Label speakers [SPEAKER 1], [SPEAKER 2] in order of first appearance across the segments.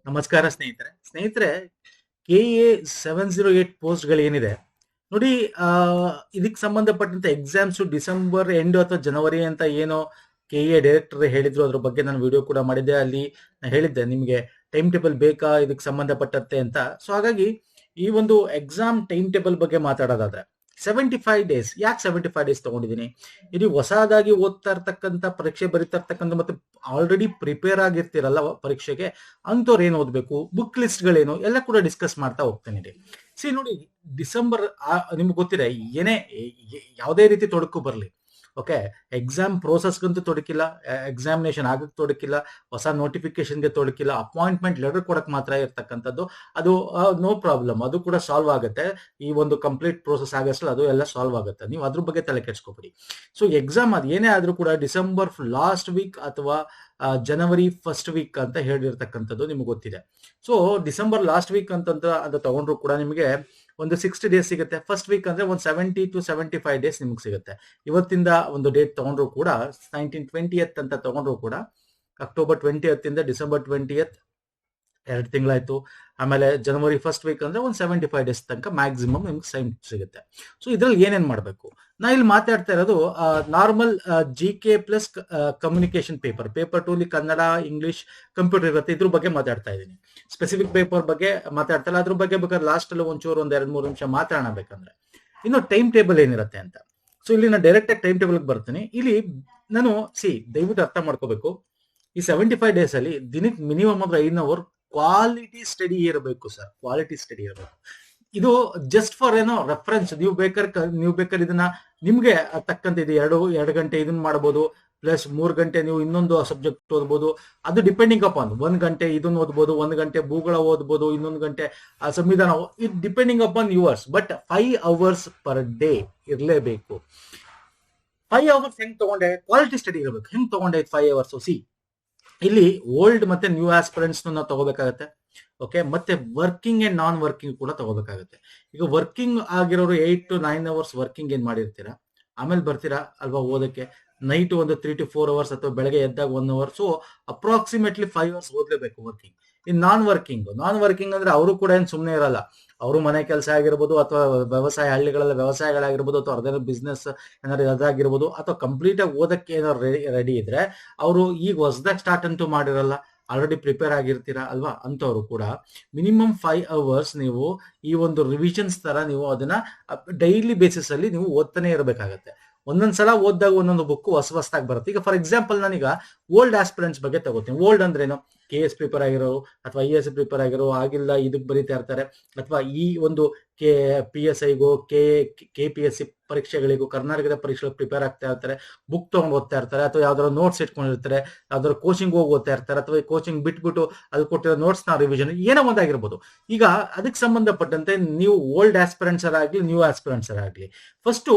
[SPEAKER 1] ನಮಸ್ಕಾರ ಸ್ನೇಹಿತರೆ KA 708 ಪೋಸ್ಟ್ಗಳು ಏನಿದೆ ನೋಡಿ. ಆ ಇದಕ್ಕೆ ಸಂಬಂಧಪಟ್ಟಂತೆ ಎಕ್ಸಾಮ್ಸ್ ಡಿಸೆಂಬರ್ ಎಂಡ್ ಅಥವಾ ಜನವರಿ ಅಂತ ಏನೋ KA ಡೈರೆಕ್ಟರ್ ಹೇಳಿದ್ರು. ಅದ್ರ ಬಗ್ಗೆ ನಾನು ವಿಡಿಯೋ ಕೂಡ ಮಾಡಿದ್ದೆ. ಅಲ್ಲಿ ನಾನು ಹೇಳಿದ್ದೆ ನಿಮಗೆ ಟೈಮ್ ಟೇಬಲ್ ಬೇಕಾ ಇದಕ್ಕೆ ಸಂಬಂಧಪಟ್ಟಂತೆ ಅಂತ. ಸೊ ಹಾಗಾಗಿ ಈ ಒಂದು ಎಕ್ಸಾಮ್ ಟೈಮ್ ಟೇಬಲ್ ಬಗ್ಗೆ ಮಾತಾಡೋದಾದ್ರೆ 75 ಡೇಸ್. ಯಾಕೆ 75 ಡೇಸ್ ತಗೊಂಡಿದ್ದೀನಿ? ಇದು ಹೊಸದಾಗಿ ಓದ್ತಾ ಇರ್ತಕ್ಕಂಥ, ಪರೀಕ್ಷೆ ಬರೀತಾ ಇರ್ತಕ್ಕಂಥ ಮತ್ತೆ ಆಲ್ರೆಡಿ ಪ್ರಿಪೇರ್ ಆಗಿರ್ತೀರಲ್ಲ ಪರೀಕ್ಷೆಗೆ, ಅಂಥವ್ರು ಏನು ಓದಬೇಕು, ಬುಕ್ ಲಿಸ್ಟ್ಗಳೇನು ಎಲ್ಲ ಕೂಡ ಡಿಸ್ಕಸ್ ಮಾಡ್ತಾ ಹೋಗ್ತೇನೆ. ನೋಡಿ, ಡಿಸೆಂಬರ್ ನಿಮ್ಗೆ ಗೊತ್ತಿದೆ, ಏನೇ ಯಾವುದೇ ರೀತಿ ತೊಡಕು ಬರಲಿ, ಓಕೆ, ಎಕ್ಸಾಮ್ ಪ್ರೋಸೆಸ್ಗಂತೂ ತೊಡಕಿಲ್ಲ, ಎಕ್ಸಾಮಿನೇಷನ್ ಆಗಕ್ಕೆ ತೊಡಕಿಲ್ಲ, ಹೊಸ ನೋಟಿಫಿಕೇಶನ್ಗೆ ತೊಡಕಿಲ್ಲ, ಅಪಾಯಿಂಟ್ಮೆಂಟ್ ಲೆಟರ್ ಕೊಡಕ್ ಮಾತ್ರ ಇರ್ತಕ್ಕಂಥದ್ದು. ಅದು ನೋ ಪ್ರಾಬ್ಲಮ್, ಅದು ಕೂಡ ಸಾಲ್ವ್ ಆಗುತ್ತೆ. ಈ ಒಂದು ಕಂಪ್ಲೀಟ್ ಪ್ರೋಸೆಸ್ ಆಗಷ್ಟಲ್ಲ ಅದು ಎಲ್ಲ ಸಾಲ್ವ್ ಆಗುತ್ತೆ. ನೀವು ಅದ್ರ ಬಗ್ಗೆ ತಲೆ ಕೆಡ್ಸ್ಕೊಬಿಡಿ. ಸೊ ಎಕ್ಸಾಮ್ ಅದು ಏನೇ ಆದ್ರೂ ಕೂಡ ಡಿಸೆಂಬರ್ ಲಾಸ್ಟ್ ವೀಕ್ ಅಥವಾ ಜನವರಿ ಫಸ್ಟ್ ವೀಕ್ ಅಂತ ಹೇಳಿರ್ತಕ್ಕಂಥದ್ದು ನಿಮ್ಗೆ ಗೊತ್ತಿದೆ. ಸೊ ಡಿಸೆಂಬರ್ ಲಾಸ್ಟ್ ವೀಕ್ ಅಂತಂದ್ರೆ ಅದು ತಗೊಂಡ್ರು ಕೂಡ ನಿಮಗೆ ಒಂದು 60 ಡೇಸ್ ಸಿಗುತ್ತೆ. ಫಸ್ಟ್ ವೀಕ್ ಅಂದ್ರೆ ಒಂದು 70 to 75 ಡೇಸ್ ನಿಮ್ಗೆ ಸಿಗುತ್ತೆ. ಇವತ್ತಿಂದ ಒಂದು ಡೇಟ್ ತಗೊಂಡ್ರು ಕೂಡ 19/20 ಅಂತ ತಗೊಂಡ್ರು ಕೂಡ ಅಕ್ಟೋಬರ್ 20 ಇಂದ ಡಿಸೆಂಬರ್ 20 2 ತಿಂಗಳಾಯ್ತು. ಆಮೇಲೆ ಜನವರಿ ಫಸ್ಟ್ ವೀಕ್ ಅಂದ್ರೆ ಒಂದು 75 ಡೇಸ್ ತನಕ ಮ್ಯಾಕ್ಸಿಮಮ್ ನಿಮ್ಗೆ ಟೈಮ್ ಸಿಗುತ್ತೆ. ಸೊ ಇದ್ರಲ್ಲಿ ಏನೇನ್ ಮಾಡ್ಬೇಕು, ನಾ ಇಲ್ಲಿ ಮಾತಾಡ್ತಾ ಇರೋದು normal GK plus communication paper 2 Kannada, English, computer ಇರುತ್ತೆ. ಇದ್ರ ಬಗ್ಗೆ ಮಾತಾಡ್ತಾ ಇದ್ದೀನಿ. ಸ್ಪೆಸಿಫಿಕ್ ಪೇಪರ್ ಬಗ್ಗೆ ಮಾತಾಡ್ತಾ ಇಲ್ಲ. ಅದ್ರ ಬಗ್ಗೆ ಬೇಕಾದ್ರೆ ಲಾಸ್ಟ್ ಅಲ್ಲಿ ಒಂಚೂರು ಒಂದ್ 2-3 ನಿಮಿಷ ಮಾತಾಡೋಣ ಬೇಕಂದ್ರೆ. ಇನ್ನು ಟೈಮ್ ಟೇಬಲ್ ಏನಿರುತ್ತೆ ಅಂತ. ಸೊ ಇಲ್ಲಿ ನಾನು ಡೈರೆಕ್ಟ್ ಆಗಿ ಟೈಮ್ ಟೇಬಲ್ ಬರ್ತೀನಿ. ಇಲ್ಲಿ ನಾನು ದಯವಿಟ್ಟು ಅರ್ಥ ಮಾಡ್ಕೋಬೇಕು, ಈ 75 ಡೇಸ್ ಅಲ್ಲಿ ದಿನಕ್ಕೆ ಮಿನಿಮಮ್ ಅಂದ್ರೆ 5 ಅವರ್ ಕ್ವಾಲಿಟಿ ಸ್ಟಡಿ ಇರಬೇಕು ಸರ್. ಕ್ವಾಲಿಟಿ ಸ್ಟಡಿ ಇರಬೇಕು. ಇದು ಜಸ್ಟ್ ಫಾರ್ ಏನೋ ರೆಫರೆನ್ಸ್. ನೀವು ಬೇಕಾದ್ರೆ ಇದನ್ನ ನಿಮ್ಗೆ ತಕ್ಕಂತೆ ಇದು 2 ಗಂಟೆ ಇದನ್ನ ಮಾಡಬಹುದು, ಪ್ಲಸ್ 3 ಗಂಟೆ ನೀವು ಇನ್ನೊಂದು ಸಬ್ಜೆಕ್ಟ್ ಓದ್ಬೋದು. ಅದು ಡಿಪೆಂಡಿಂಗ್ ಅಪಾನ್ 1 ಗಂಟೆ ಇದನ್ನ ಓದ್ಬೋದು, 1 ಗಂಟೆ ಭೂಗೋಳ ಓದ್ಬೋದು, ಇನ್ನೊಂದು ಗಂಟೆ ಸಂವಿಧಾನ. It depending upon yours. But 5 hours per day ಇರಲೇಬೇಕು. 5 ಅವರ್ಸ್ ಹೆಂಗ್ ತಗೊಂಡೆ? ಕ್ವಾಲಿಟಿ ಸ್ಟಡಿ ಇರಬೇಕು. ಹೆಂಗ್ ತಗೊಂಡೆ 5 ಅವರ್ಸ್? ಇಲ್ಲಿ ಓಲ್ಡ್ ಮತ್ತೆ ನ್ಯೂ ಆಸ್ಪಿರೆಂಟ್ಸ್ ನಾವು ತಗೋಬೇಕಾಗತ್ತೆ. ಓಕೆ, ಮತ್ತೆ ವರ್ಕಿಂಗ್ ಅಂಡ್ ನಾನ್ ವರ್ಕಿಂಗ್ ಕೂಡ ತಗೋಬೇಕಾಗತ್ತೆ. ಈಗ ವರ್ಕಿಂಗ್ ಆಗಿರೋರು 8 to 9 ಅವರ್ಸ್ ವರ್ಕಿಂಗ್ ಏನ್ ಮಾಡಿರ್ತೀರಾ, ಆಮೇಲೆ ಬರ್ತೀರಾ ಅಲ್ವಾ ಓದಕ್ಕೆ. ನೈಟ್ ಒಂದು 3 to 4 ಅವರ್ಸ್ ಅಥವಾ ಬೆಳಗ್ಗೆ ಎದ್ದಾಗ 1 ಅವರ್. ಸೊ ಅಪ್ರಾಕ್ಸಿಮೇಟ್ಲಿ 5 ಅವರ್ಸ್ ಓದ್ಲೇಬೇಕು ವರ್ಕಿಂಗ್. ಇನ್ ನಾನ್ ವರ್ಕಿಂಗ್ ಅಂದ್ರೆ ಅವರು ಕೂಡ ಏನ್ ಸುಮ್ಮನೆ ಇರಲ್ಲ. ಅವರು ಮನೆ ಕೆಲಸ ಆಗಿರ್ಬೋದು, ಅಥವಾ ವ್ಯವಸಾಯ, ಹಳ್ಳಿಗಳಲ್ಲಿ ವ್ಯವಸಾಯಗಳಾಗಿರ್ಬೋದು, ಅಥವಾ ಅರ್ಧ ಬಿಸ್ನೆಸ್ ಏನಾದ್ರು ಅದಾಗಿರ್ಬೋದು, ಅಥವಾ ಕಂಪ್ಲೀಟ್ ಆಗಿ ಓದಕ್ಕೆ ಏನಾದ್ರು ರೆಡಿ ಇದ್ರೆ ಅವರು ಈಗ ಹೊಸದಾಗಿ ಸ್ಟಾರ್ಟ್ ಅಂತೂ ಮಾಡಿರಲ್ಲ, ಆಲ್ರೆಡಿ ಪ್ರಿಪೇರ್ ಆಗಿರ್ತೀರಾ ಅಲ್ವಾ. ಅಂತವ್ರು ಕೂಡ ಮಿನಿಮಮ್ 5 ಅವರ್ಸ್ ನೀವು ಈ ಒಂದು ರಿವಿಷನ್ಸ್ ತರ ನೀವು ಅದನ್ನ ಡೈಲಿ ಬೇಸಿಸ್ ಅಲ್ಲಿ ನೀವು ಓದ್ತಾನೆ ಇರಬೇಕಾಗತ್ತೆ. ಒಂದೊಂದ್ಸಲ ಓದಿದಾಗ ಒಂದೊಂದು ಬುಕ್ ಹೊಸದಾಗಿ ಬರುತ್ತೆ. ಈಗ ಫಾರ್ ಎಕ್ಸಾಂಪಲ್ ನಾನೀಗ ಓಲ್ಡ್ ಆಸ್ಪಿರೆಂಟ್ಸ್ ಬಗ್ಗೆ ತಗೋತೀನಿ. ಓಲ್ಡ್ ಅಂದ್ರೇನು? KS ಪ್ರಿಪೇರ್ ಆಗಿರೋರು ಅಥವಾ IAS ಪ್ರಿಪೇರ್ ಆಗಿರೋ, ಆಗಿಲ್ಲ ಇದಕ್ಕೆ ಬರೀತಾ ಇರ್ತಾರೆ, ಅಥವಾ ಈ ಒಂದು PSIಗೋ KPSC ಪರೀಕ್ಷೆಗಳಿಗೂ, ಕರ್ನಾಟಕದ ಪರೀಕ್ಷೆಗಳು ಪ್ರಿಪೇರ್ ಆಗ್ತಾ ಇರ್ತಾರೆ, ಬುಕ್ ತಗೊಂಡು ಓದ್ತಾ ಇರ್ತಾರೆ, ಅಥವಾ ಯಾವ್ದಾದ್ರು ನೋಟ್ಸ್ ಇಟ್ಕೊಂಡಿರ್ತಾರೆ, ಯಾವ್ದಾದ್ರು ಕೋಚಿಂಗ್ ಹೋಗಿ ಓದ್ತಾ ಇರ್ತಾರೆ, ಅಥವಾ ಕೋಚಿಂಗ್ ಬಿಟ್ಬಿಟ್ಟು ಅಲ್ಲಿ ಕೊಟ್ಟಿರೋ ನೋಟ್ಸ್ ನ ರಿವಿಷನ್ ಏನೋ ಒಂದಾಗಿರ್ಬೋದು. ಈಗ ಅದಕ್ಕೆ ಸಂಬಂಧಪಟ್ಟಂತೆ ನೀವು ಓಲ್ಡ್ ಆಸ್ಪಿರೆಂಟ್ಸ್ ಆಗ್ಲಿ, ನ್ಯೂ ಆಸ್ಪಿರೆಂಟ್ಸ್ ಆಗ್ಲಿ, ಫಸ್ಟ್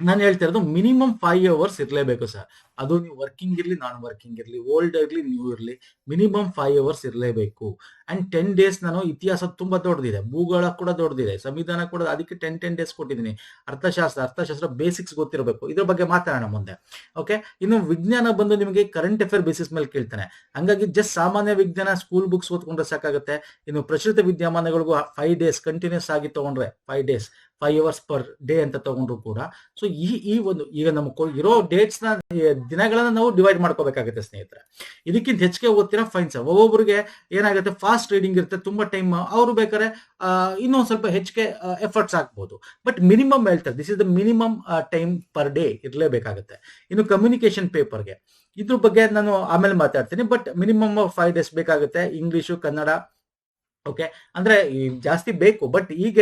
[SPEAKER 1] ನಾನು ಹೇಳ್ತಾ ಇರೋದು ಮಿನಿಮಮ್ 5 ಅವರ್ಸ್ ಇರಲೇಬೇಕು ಸರ್. ಅದು ನೀವು ವರ್ಕಿಂಗ್ ಇರ್ಲಿ, ನಾನ್ ವರ್ಕಿಂಗ್ ಇರ್ಲಿ, ಓಲ್ಡ್ ಇರ್ಲಿ, ನ್ಯೂ ಇರ್ಲಿ, ಮಿನಿಮಮ್ 5 ಅವರ್ಸ್ ಇರಲೇಬೇಕು. ಅಂಡ್ 10 ಡೇಸ್ ನಾನು ಇತಿಹಾಸ ತುಂಬಾ ದೊಡ್ಡದಿದೆ, ಭೂಗೋಳ ಕೂಡ ದೊಡ್ಡದಿದೆ, ಸಂವಿಧಾನ ಕೂಡ, ಅದಕ್ಕೆ 10 ಡೇಸ್ ಕೊಟ್ಟಿದ್ದೀನಿ. ಅರ್ಥಶಾಸ್ತ್ರ ಬೇಸಿಕ್ಸ್ ಗೊತ್ತಿರಬೇಕು. ಇದ್ರ ಬಗ್ಗೆ ಮಾತಾಡೋಣ ಮುಂದೆ. ಓಕೆ, ಇನ್ನು ವಿಜ್ಞಾನ ಬಂದು ನಿಮಗೆ ಕರೆಂಟ್ ಅಫೇರ್ ಬೇಸಿಸ್ ಮೇಲೆ ಕೇಳ್ತಾನೆ. ಹಂಗಾಗಿ ಜಸ್ಟ್ ಸಾಮಾನ್ಯ ವಿಜ್ಞಾನ ಸ್ಕೂಲ್ ಬುಕ್ಸ್ ಓದ್ಕೊಂಡ್ರೆ ಸಾಕಾಗುತ್ತೆ. ಇನ್ನು ಪ್ರಚಲಿತ ವಿದ್ಯಮಾನಗಳಿಗೂ 5 ಡೇಸ್ ಕಂಟಿನ್ಯೂಸ್ ಆಗಿ ತಗೊಂಡ್ರೆ 5 ಅವರ್ಸ್ ಪರ್ ಡೇ ಅಂತ ತಗೊಂಡ್ರು ಕೂಡ. ಸೊ ಈ ಒಂದು ಈಗ ನಮ್ಗೆ ಇರೋ ಡೇಟ್ಸ್ ನ, ದಿನಗಳನ್ನ ನಾವು ಡಿವೈಡ್ ಮಾಡ್ಕೋಬೇಕಾಗುತ್ತೆ ಸ್ನೇಹಿತರೆ. ಇದಕ್ಕಿಂತ ಹೆಚ್ಚಿಗೆ ಓದ್ತೀರಾ ಫೈನ್ ಸರ್. ಒಬ್ಬೊಬ್ಬರಿಗೆ ಏನಾಗುತ್ತೆ, ಫಾಸ್ಟ್ ರೀಡಿಂಗ್ ಇರುತ್ತೆ, ತುಂಬಾ ಟೈಮ್, ಅವರು ಬೇಕಾದ್ರೆ ಇನ್ನೊಂದ್ ಸ್ವಲ್ಪ ಹೆಚ್ಚಿಗೆ ಎಫರ್ಟ್ಸ್ ಹಾಕ್ಬೋದು. ಬಟ್ ಮಿನಿಮಮ್ ಹೇಳ್ತಾರೆ, this is the minimum time per day ಇರಲೇಬೇಕಾಗುತ್ತೆ. ಇನ್ನು ಕಮ್ಯುನಿಕೇಶನ್ ಪೇಪರ್ಗೆ ಇದ್ರ ಬಗ್ಗೆ ನಾನು ಆಮೇಲೆ ಮಾತಾಡ್ತೀನಿ. ಬಟ್ ಮಿನಿಮಮ್ 5 ಡೇಸ್ ಬೇಕಾಗುತ್ತೆ. ಇಂಗ್ಲಿಷು, ಕನ್ನಡ, ಓಕೆ, ಅಂದ್ರೆ ಜಾಸ್ತಿ ಬೇಕು. ಬಟ್ ಈಗ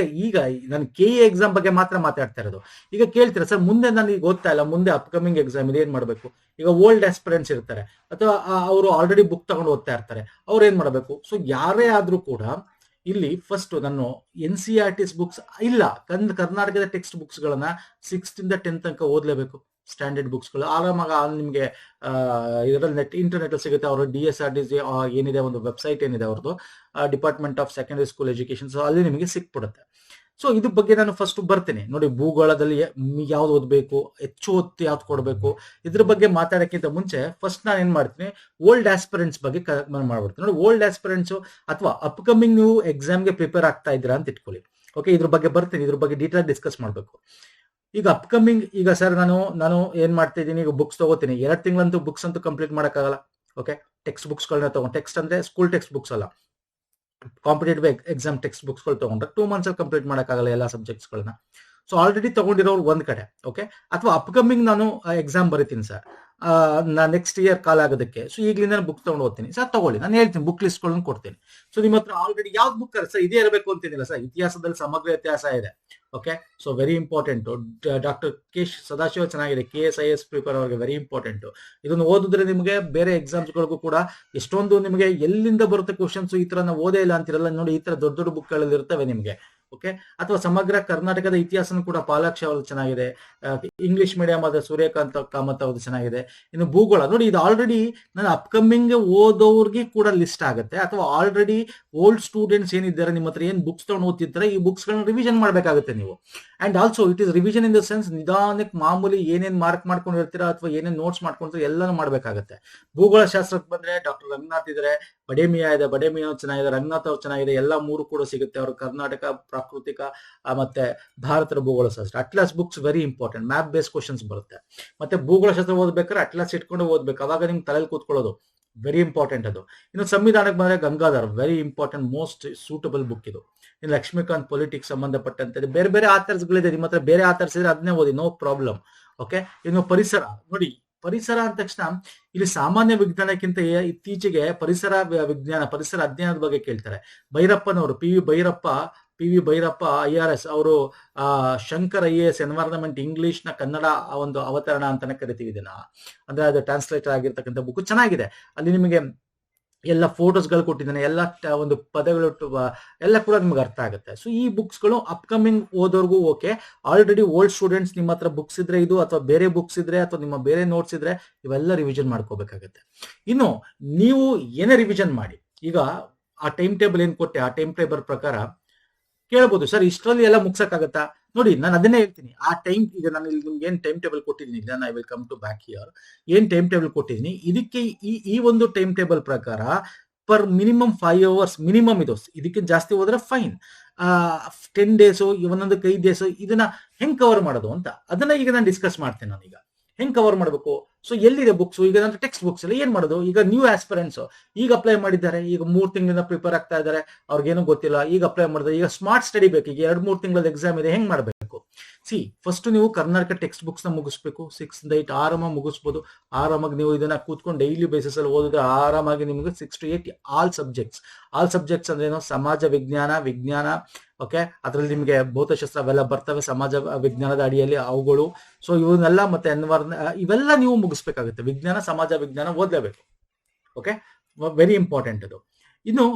[SPEAKER 1] ನಾನು KA ಎಕ್ಸಾಮ್ ಬಗ್ಗೆ ಮಾತ್ರ ಮಾತಾಡ್ತಾ ಇರೋದು. ಈಗ ಕೇಳ್ತೀರಾ ಸರ್, ಮುಂದೆ ನಾನು ಈಗ ಓದ್ತಾ ಇಲ್ಲ, ಮುಂದೆ ಅಪ್ಕಮಿಂಗ್ ಎಕ್ಸಾಮ್ ಇದೆ, ಏನ್ ಮಾಡ್ಬೇಕು? ಈಗ ಓಲ್ಡ್ ಆಸ್ಪಿರೆಂಟ್ಸ್ ಇರ್ತಾರೆ, ಅಥವಾ ಅವರು ಆಲ್ರೆಡಿ ಬುಕ್ ತಗೊಂಡು ಓದ್ತಾ ಇರ್ತಾರೆ, ಅವ್ರು ಏನ್ ಮಾಡ್ಬೇಕು? ಸೊ ಯಾರೇ ಆದ್ರೂ ಕೂಡ ಇಲ್ಲಿ ಫಸ್ಟ್ ನಾನು NCERT's ಬುಕ್ಸ್ ಇಲ್ಲ, ಕರ್ನಾಟಕದ ಟೆಕ್ಸ್ಟ್ ಬುಕ್ಸ್ ಗಳನ್ನ 6th ಇಂದ 10th ತನಕ ಓದ್ಲೇಬೇಕು. ಸ್ಟ್ಯಾಂಡರ್ಡ್ ಬುಕ್ಸ್ಗಳು ಆರಾಮಾಗ ನಿಮ್ಗೆ ಇದರಲ್ಲಿ ಇಂಟರ್ನೆಟ್ ಸಿಗುತ್ತೆ. ಅವರು DSRDC ಏನಿದೆ ಒಂದು ವೆಬ್ಸೈಟ್ ಏನಿದೆ ಅವ್ರದ್ದು, department of secondary school education, so ಅಲ್ಲಿ ನಿಮಗೆ ಸಿಕ್ಬಿಡುತ್ತೆ. ಸೊ ಇದ್ರ ಬಗ್ಗೆ ನಾನು ಫಸ್ಟ್ ಬರ್ತೇನೆ ನೋಡಿ. ಭೂಗೋಳದಲ್ಲಿ ಯಾವ್ದು ಓದಬೇಕು, ಹೆಚ್ಚು ಒತ್ತು ಯಾವ್ದು ಕೊಡಬೇಕು, ಇದ್ರ ಬಗ್ಗೆ ಮಾತಾಡೋಕ್ಕಿಂತ ಮುಂಚೆ ಫಸ್ಟ್ ನಾನು ಏನ್ ಮಾಡ್ತೀನಿ, ಓಲ್ಡ್ ಆಸ್ಪಿರೆಂಟ್ಸ್ ಬಗ್ಗೆ ಮಾಡ್ಬಿಡ್ತೀನಿ. ನೋಡಿ, ಓಲ್ಡ್ ಆಸ್ಪಿರೆಂಟ್ಸ್ ಅಥವಾ ಅಪ್ಕಮಿಂಗ್ ನೀವು ಎಕ್ಸಾಮ್ಗೆ ಪ್ರಿಪೇರ್ ಆಗ್ತಾ ಇದ್ದೀರಾ ಅಂತ ಇಟ್ಕೊಳ್ಳಿ. ಓಕೆ, ಇದ್ರ ಬಗ್ಗೆ ಬರ್ತೀನಿ, ಇದ್ರ ಬಗ್ಗೆ ಡೀಟೇಲ್ ಡಿಸ್ಕಸ್ ಮಾಡಬೇಕು. ಈಗ ಅಪ್ಕಮಿಂಗ್, ಈಗ ಸರ್ ನಾನು ಏನ್ ಮಾಡ್ತಾ ಇದ್ದೀನಿ, ಈಗ ಬುಕ್ಸ್ ತಗೋತೀನಿ, 2 ತಿಂಗಳಂತೂ ಬುಕ್ಸ್ ಅಂತೂ ಕಂಪ್ಲೀಟ್ ಮಾಡೋಕ್ಕಾಗಲ್ಲ. ಓಕೆ, ಟೆಕ್ಸ್ಟ್ ಬುಕ್ಸ್ಗಳನ್ನ ತಗೊಂಡು, ಟೆಕ್ಸ್ಟ್ ಅಂದ್ರೆ ಸ್ಕೂಲ್ ಟೆಕ್ಸ್ಟ್ ಬುಕ್ಸ್ ಅಲ್ಲ, ಕಾಂಪಿಟೇಟಿವ್ ಎಕ್ಸಾಮ್ ಟೆಕ್ಸ್ಟ್ ಬುಕ್ಸ್ಗಳು ತಗೊಂಡ್ರೆ 2 ಮಂತ್ಸ್ ಅಲ್ಲಿ ಕಂಪ್ಲೀಟ್ ಮಾಡೋಕ್ಕಾಗಲ್ಲ ಎಲ್ಲ ಸಬ್ಜೆಕ್ಟ್ಸ್ಗಳನ್ನ. ಸೊ ಆಲ್ರೆಡಿ ತಗೊಂಡಿರೋರು ಒಂದ್ ಕಡೆ. ಓಕೆ, ಅಥವಾ ಅಪ್ಕಮಿಂಗ್ ನಾನು ಎಕ್ಸಾಮ್ ಬರೀತೀನಿ ಸರ್, ನೆಕ್ಸ್ಟ್ ಇಯರ್ ಕಾಲ ಆಗೋದಕ್ಕೆ, ಸೊ ಈಗಲಿಂದ ಬುಕ್ ತಗೊಂಡು ಹೋಗ್ತೀನಿ ಸರ್, ತಗೊಳ್ಳಿ, ನಾನು ಹೇಳ್ತೀನಿ, ಬುಕ್ ಲಿಸ್ಟ್ಗಳನ್ನು ಕೊಡ್ತೀನಿ. ಸೊ ನಿಮ್ಮ ಹತ್ರ ಆಲ್ರೆಡಿ ಯಾವ್ದು ಬುಕ್ ಸರ್ ಇದೇ ಇರಬೇಕು ಅಂತಿಲ್ಲ ಸರ್. ಇತಿಹಾಸದಲ್ಲಿ ಸಮಗ್ರ ಇತಿಹಾಸ ಇದೆ. Okay, so very important. Doctor K Sadashiva ಚೆನ್ನಾಗಿದೆ, KS IAS ಪ್ರಿಪೇರ್ ಅವರಿಗೆ ವೆರಿ ಇಂಪಾರ್ಟೆಂಟ್. ಇದನ್ನು ಓದಿದ್ರೆ ನಿಮಗೆ ಬೇರೆ ಎಕ್ಸಾಮ್ಸ್ಗಳಿಗೂ ಕೂಡ ಎಷ್ಟೊಂದು ನಿಮಗೆ ಎಲ್ಲಿಂದ ಬರುತ್ತೆ ಕ್ವಶನ್ಸ್, ಈ ತರ ನಾವು ಓದೇ ಇಲ್ಲ ಅಂತಿರಲ್ಲ ನೋಡಿ, ಈ ತರ ದೊಡ್ಡ ದೊಡ್ಡ ಬುಕ್ಗಳಲ್ಲಿ ಇರ್ತವೆ ನಿಮಗೆ. ಓಕೆ, ಅಥವಾ ಸಮಗ್ರ ಕರ್ನಾಟಕದ ಇತಿಹಾಸನೂ ಕೂಡ ಪಾಲಾಕ್ಷ ಅವ್ರದ್ದು ಚೆನ್ನಾಗಿದೆ. ಇಂಗ್ಲಿಷ್ ಮೀಡಿಯಂ ಆದ ಸೂರ್ಯಕಾಂತ್ ಕಾಮತ್ ಅವ್ರದ್ದು ಚೆನ್ನಾಗಿದೆ. ಇನ್ನು ಭೂಗೋಳ ನೋಡಿ, ಇದು ಆಲ್ರೆಡಿ ನಾನು ಅಪ್ಕಮಿಂಗ್ ಓದೋರ್ಗೆ ಕೂಡ ಲಿಸ್ಟ್ ಆಗುತ್ತೆ. ಅಥವಾ ಆಲ್ರೆಡಿ ಓಲ್ಡ್ ಸ್ಟೂಡೆಂಟ್ಸ್ ಏನಿದ್ದಾರೆ ನಿಮ್ಮ ಹತ್ರ ಏನ್ ಬುಕ್ಸ್ ತಗೊಂಡು ಓದ್ತಿರ್ತಾರೆ, ಈ ಬುಕ್ಸ್ ಗಳನ್ನ ರಿವಿಷನ್ ಮಾಡ್ಬೇಕಾಗುತ್ತೆ ನೀವು. And also it is revision in the sense, ನಿಧಾನಕ್ಕೆ ಮಾಮೂಲಿ ಏನೇನ್ ಮಾರ್ಕ್ ಮಾಡ್ಕೊಂಡಿರ್ತೀರಾ ಅಥವಾ ಏನೇನ್ ನೋಟ್ಸ್ ಮಾಡ್ಕೊಂಡಿರ್ತೀರ ಎಲ್ಲಾನು ಮಾಡ್ಬೇಕಾಗುತ್ತೆ. ಭೂಗೋಳ ಶಾಸ್ತ್ರಕ್ಕೆ ಬಂದ್ರೆ ಡಾಕ್ಟರ್ ರಂಗನಾಥ್ ಇದ್ದಾರೆ, ಬಡೇಮಿಯಾ ಇದೆ, ಬಡೇಮಿಯಾ ಚೆನ್ನಾಗಿದೆ, ರಂಗನಾಥ್ ಅವ್ರು ಚೆನ್ನಾಗಿದೆ, ಎಲ್ಲ 3 ಕೂಡ ಸಿಗುತ್ತೆ. ಅವರು ಕರ್ನಾಟಕ, ಪ್ರಾಕೃತಿಕ ಮತ್ತೆ ಭಾರತದ ಭೂಗೋಳ ಶಾಸ್ತ್ರ. Atlas books very important, map base questions ಬರುತ್ತೆ. ಮತ್ತೆ ಭೂಗೋಳ ಶಾಸ್ತ್ರ ಓದ್ಬೇಕಾದ್ರೆ ಅಟ್ಲಾಸ್ ಇಟ್ಕೊಂಡು ಓದ್ಬೇಕು, ಅವಾಗ ನಿಮ್ಗೆ ತಲೆಯಲ್ಲಿ ಕೂತ್ಕೊಳ್ಳೋದು ವೆರಿ ಇಂಪಾರ್ಟೆಂಟ್ ಅದು. ಇನ್ನು ಸಂವಿಧಾನಕ್ಕೆ ಬಂದ್ರೆ Gangadhar very important, most suitable book ಇದು. ಇನ್ನು ಲಕ್ಷ್ಮೀಕಾಂತ್ ಪೊಲಿಟಿಕ್ಸ್ ಸಂಬಂಧಪಟ್ಟಂತೆ ಬೇರೆ ಬೇರೆ ಆಥರ್ಸ್ಗಳಿದೆ, ನಿಮ್ಮ ಹತ್ರ ಬೇರೆ ಆಥರ್ಸ್ ಇದ್ರೆ ಅದನ್ನೇ ಓದಿ, ನೋ ಪ್ರಾಬ್ಲಮ್. ಓಕೆ, ಇನ್ನು ಪರಿಸರ ನೋಡಿ, ಪರಿಸರ ಅಂದ ತಕ್ಷಣ ಇಲ್ಲಿ ಸಾಮಾನ್ಯ ವಿಜ್ಞಾನಕ್ಕಿಂತ ಇತ್ತೀಚೆಗೆ ಪರಿಸರ ವಿಜ್ಞಾನ, ಪರಿಸರ ಅಧ್ಯಯನದ ಬಗ್ಗೆ ಕೇಳ್ತಾರೆ. ಭೈರಪ್ಪನವರು, ಪಿ ವಿ ಭೈರಪ್ಪ IRS ಅವರು, ಶಂಕರ್ IAS ಎನ್ವೈರನ್ಮೆಂಟ್ ಇಂಗ್ಲಿಷ್ ನ ಕನ್ನಡ ಒಂದು ಅವತರಣ ಅಂತಾನೆ ಕರಿತೀವಿ ಇದನ್ನ. ಅಂದ್ರೆ ಅದು ಟ್ರಾನ್ಸ್ಲೇಟರ್ ಆಗಿರ್ತಕ್ಕಂಥ ಬುಕ್ ಚೆನ್ನಾಗಿದೆ. ಅಲ್ಲಿ ನಿಮಗೆ ಎಲ್ಲ ಫೋಟೋಸ್ಗಳು ಕೊಟ್ಟಿದ್ದಾನೆ, ಎಲ್ಲ ಒಂದು ಪದಗಳು ಎಲ್ಲ ಕೂಡ ನಿಮ್ಗೆ ಅರ್ಥ ಆಗುತ್ತೆ. ಸೊ ಈ ಬುಕ್ಸ್ಗಳು ಅಪ್ಕಮಿಂಗ್ ಓದೋರ್ಗೂ ಓಕೆ. ಆಲ್ರೆಡಿ ಓಲ್ಡ್ ಸ್ಟೂಡೆಂಟ್ಸ್ ನಿಮ್ಮ ಹತ್ರ ಬುಕ್ಸ್ ಇದ್ರೆ ಇದು, ಅಥವಾ ಬೇರೆ ಬುಕ್ಸ್ ಇದ್ರೆ, ಅಥವಾ ನಿಮ್ಮ ಬೇರೆ ನೋಟ್ಸ್ ಇದ್ರೆ, ಇವೆಲ್ಲ ರಿವಿಷನ್ ಮಾಡ್ಕೋಬೇಕಾಗತ್ತೆ. ಇನ್ನು ನೀವು ಏನೇ ರಿವಿಷನ್ ಮಾಡಿ, ಈಗ ಆ ಟೈಮ್ ಟೇಬಲ್ ಏನ್ ಕೊಟ್ಟೆ, ಆ ಟೈಮ್ ಟೇಬಲ್ ಪ್ರಕಾರ ಕೇಳಬಹುದು ಸರ್ ಇಷ್ಟರಲ್ಲಿ ಎಲ್ಲ ಮುಗ್ಸಕ್ಕಾಗತ್ತಾ? ನೋಡಿ, ನಾನು ಅದನ್ನೇ ಹೇಳ್ತೀನಿ. ಆ ಟೈಮ್, ಈಗ ನಾನು ಇಲ್ಲಿ ನಿಮ್ಗೆ ಏನ್ ಟೈಮ್ ಟೇಬಲ್ ಕೊಟ್ಟಿದ್ದೀನಿ, I will come to back here. ಏನ್ ಟೈಮ್ ಟೇಬಲ್ ಕೊಟ್ಟಿದ್ದೀನಿ, ಇದಕ್ಕೆ ಈ ಒಂದು ಟೈಮ್ ಟೇಬಲ್ ಪ್ರಕಾರ ಪರ್ ಮಿನಿಮಮ್ 5 hours ಮಿನಿಮಮ್ ಇದು. ಇದಕ್ಕೆ ಜಾಸ್ತಿ ಹೋದ್ರೆ ಫೈನ್. 10 days, ಒಂದೊಂದಕ್ಕೆ 5 days, ಇದನ್ನ ಹೆಂಗ್ ಕವರ್ ಮಾಡೋದು ಅಂತ ಅದನ್ನ ಈಗ ನಾನು ಡಿಸ್ಕಸ್ ಮಾಡ್ತೇನೆ. ನಾನೀಗ ಹೆಂಗ್ ಕವರ್ ಮಾಡಬೇಕು, ಸೊ ಎಲ್ಲಿದೆ ಬುಕ್ಸ್, ಈಗ ನನ್ನ ಟೆಕ್ಸ್ಟ್ ಬುಕ್ಸ್ ಎಲ್ಲ ಏನ್ ಮಾಡೋದು. ಈಗ ನ್ಯೂ ಆಸ್ಪಿರೆಂಟ್ಸ್ ಈಗ ಅಪ್ಲೈ ಮಾಡಿದ್ದಾರೆ, ಈಗ 3 ತಿಂಗಳಿಂದ ಪ್ರಿಪೇರ್ ಆಗ್ತಾ ಇದ್ದಾರೆ, ಅವ್ರಿಗೇನು ಗೊತ್ತಿಲ್ಲ, ಈಗ ಅಪ್ಲೈ ಮಾಡಿದ್ರೆ ಈಗ ಸ್ಮಾರ್ಟ್ ಸ್ಟಡಿ ಬೇಕು, ಈಗ 2-3 ತಿಂಗಳ ಎಕ್ಸಾಮ್ ಇದೆ, ಹೆಂಗ್ ಮಾಡ್ಬೇಕು? ಫಸ್ಟ್ ನೀವು ಕರ್ನಾಟಕ ಟೆಕ್ಸ್ಟ್ ಬುಕ್ಸ್ ನ ಮುಗಿಸ್ಬೇಕು. 6 to 8 ಆರಾಮಾಗಿ ಮುಗಿಸ್ಬೋದು. ಆರಾಮಾಗಿ ನೀವು ಇದನ್ನ ಕೂತ್ಕೊಂಡು ಡೈಲಿ ಬೇಸಿಸ್ ಅಲ್ಲಿ ಓದಿದ್ರೆ ಆರಾಮಾಗಿ ನಿಮಗೆ 6 to 8 ಆಲ್ ಸಬ್ಜೆಕ್ಟ್ಸ್ ಅಂದ್ರೆ ಏನು, ಸಮಾಜ ವಿಜ್ಞಾನ. ಓಕೆ, ಅದರಲ್ಲಿ ನಿಮಗೆ ಭೌತಶಾಸ್ತ್ರ ಅವೆಲ್ಲ ಬರ್ತವೆ ಸಮಾಜ ವಿಜ್ಞಾನದ ಅಡಿಯಲ್ಲಿ ಅವುಗಳು. ಸೊ ಇವನ್ನೆಲ್ಲ ಮತ್ತೆ ಇವೆಲ್ಲ ನೀವು ಮುಗಿಸ್ಬೇಕಾಗುತ್ತೆ. ವಿಜ್ಞಾನ, ಸಮಾಜ ವಿಜ್ಞಾನ ಓದ್ಲೇಬೇಕು. ಓಕೆ, ವೆರಿ ಇಂಪಾರ್ಟೆಂಟ್ ಅದು. ಇನ್ನು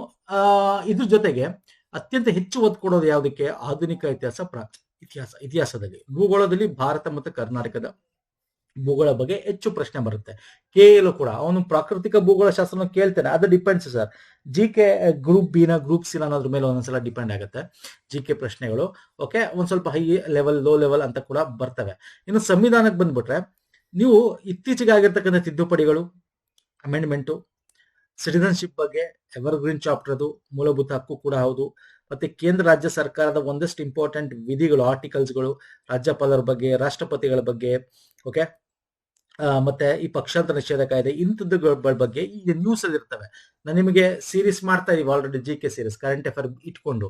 [SPEAKER 1] ಇದ್ರ ಜೊತೆಗೆ ಅತ್ಯಂತ ಹೆಚ್ಚು ಒತ್ತು ಕೊಡೋದು ಯಾವುದಕ್ಕೆ, ಆಧುನಿಕ ಇತಿಹಾಸದಲ್ಲಿ. ಭೂಗೋಳದಲ್ಲಿ ಭಾರತ ಮತ್ತು ಕರ್ನಾಟಕದ ಭೂಗೋಳ ಬಗ್ಗೆ ಹೆಚ್ಚು ಪ್ರಶ್ನೆ ಬರುತ್ತೆ. KL ಕೂಡ ಅವನು ಪ್ರಾಕೃತಿಕ ಭೂಗೋಳ ಶಾಸ್ತ್ರ ಕೇಳ್ತಾನೆ, ಅದು depends sir. GK group B ನ, ಗ್ರೂಪ್ C ಅನ್ನೋದ್ರ ಮೇಲೆ ಒಂದೊಂದ್ಸಲ ಡಿಪೆಂಡ್ ಆಗುತ್ತೆ GK ಪ್ರಶ್ನೆಗಳು. ಓಕೆ, ಒಂದ್ ಸ್ವಲ್ಪ ಹೈ ಲೆವೆಲ್, ಲೋ ಲೆವೆಲ್ ಅಂತ ಕೂಡ ಬರ್ತವೆ. ಇನ್ನು ಸಂವಿಧಾನಕ್ಕೆ ಬಂದ್ಬಿಟ್ರೆ, ನೀವು ಇತ್ತೀಚೆಗೆ ಆಗಿರ್ತಕ್ಕಂಥ ತಿದ್ದುಪಡಿಗಳು, ಅಮೆಂಡ್ಮೆಂಟು, ಸಿಟಿಸನ್ಶಿಪ್ ಬಗ್ಗೆ ಎವರ್ಗ್ರೀನ್ ಚಾಪ್ಟರ್ ಅದು, ಮೂಲಭೂತ ಹಕ್ಕು ಕೂಡ ಹೌದು. ಮತ್ತೆ ಕೇಂದ್ರ ರಾಜ್ಯ ಸರ್ಕಾರದ ಒಂದಷ್ಟು ಇಂಪಾರ್ಟೆಂಟ್ ವಿಧಿಗಳು, ಆರ್ಟಿಕಲ್ಸ್ಗಳು, ರಾಜ್ಯಪಾಲರ ಬಗ್ಗೆ, ರಾಷ್ಟ್ರಪತಿಗಳ ಬಗ್ಗೆ. ಓಕೆ, ಮತ್ತೆ ಈ ಪಕ್ಷಾಂತರ ನಿಷೇಧ ಕಾಯ್ದೆ, ಇಂಥದ್ದುಗಳ ಬಗ್ಗೆ ಈಗ ನ್ಯೂಸ್ ಅಲ್ಲಿ ಇರ್ತವೆ. ನಾನು ನಿಮಗೆ ಸೀರೀಸ್ ಮಾಡ್ತಾ ಇದೀವಿ already, GK series, current affair ಇಟ್ಕೊಂಡು.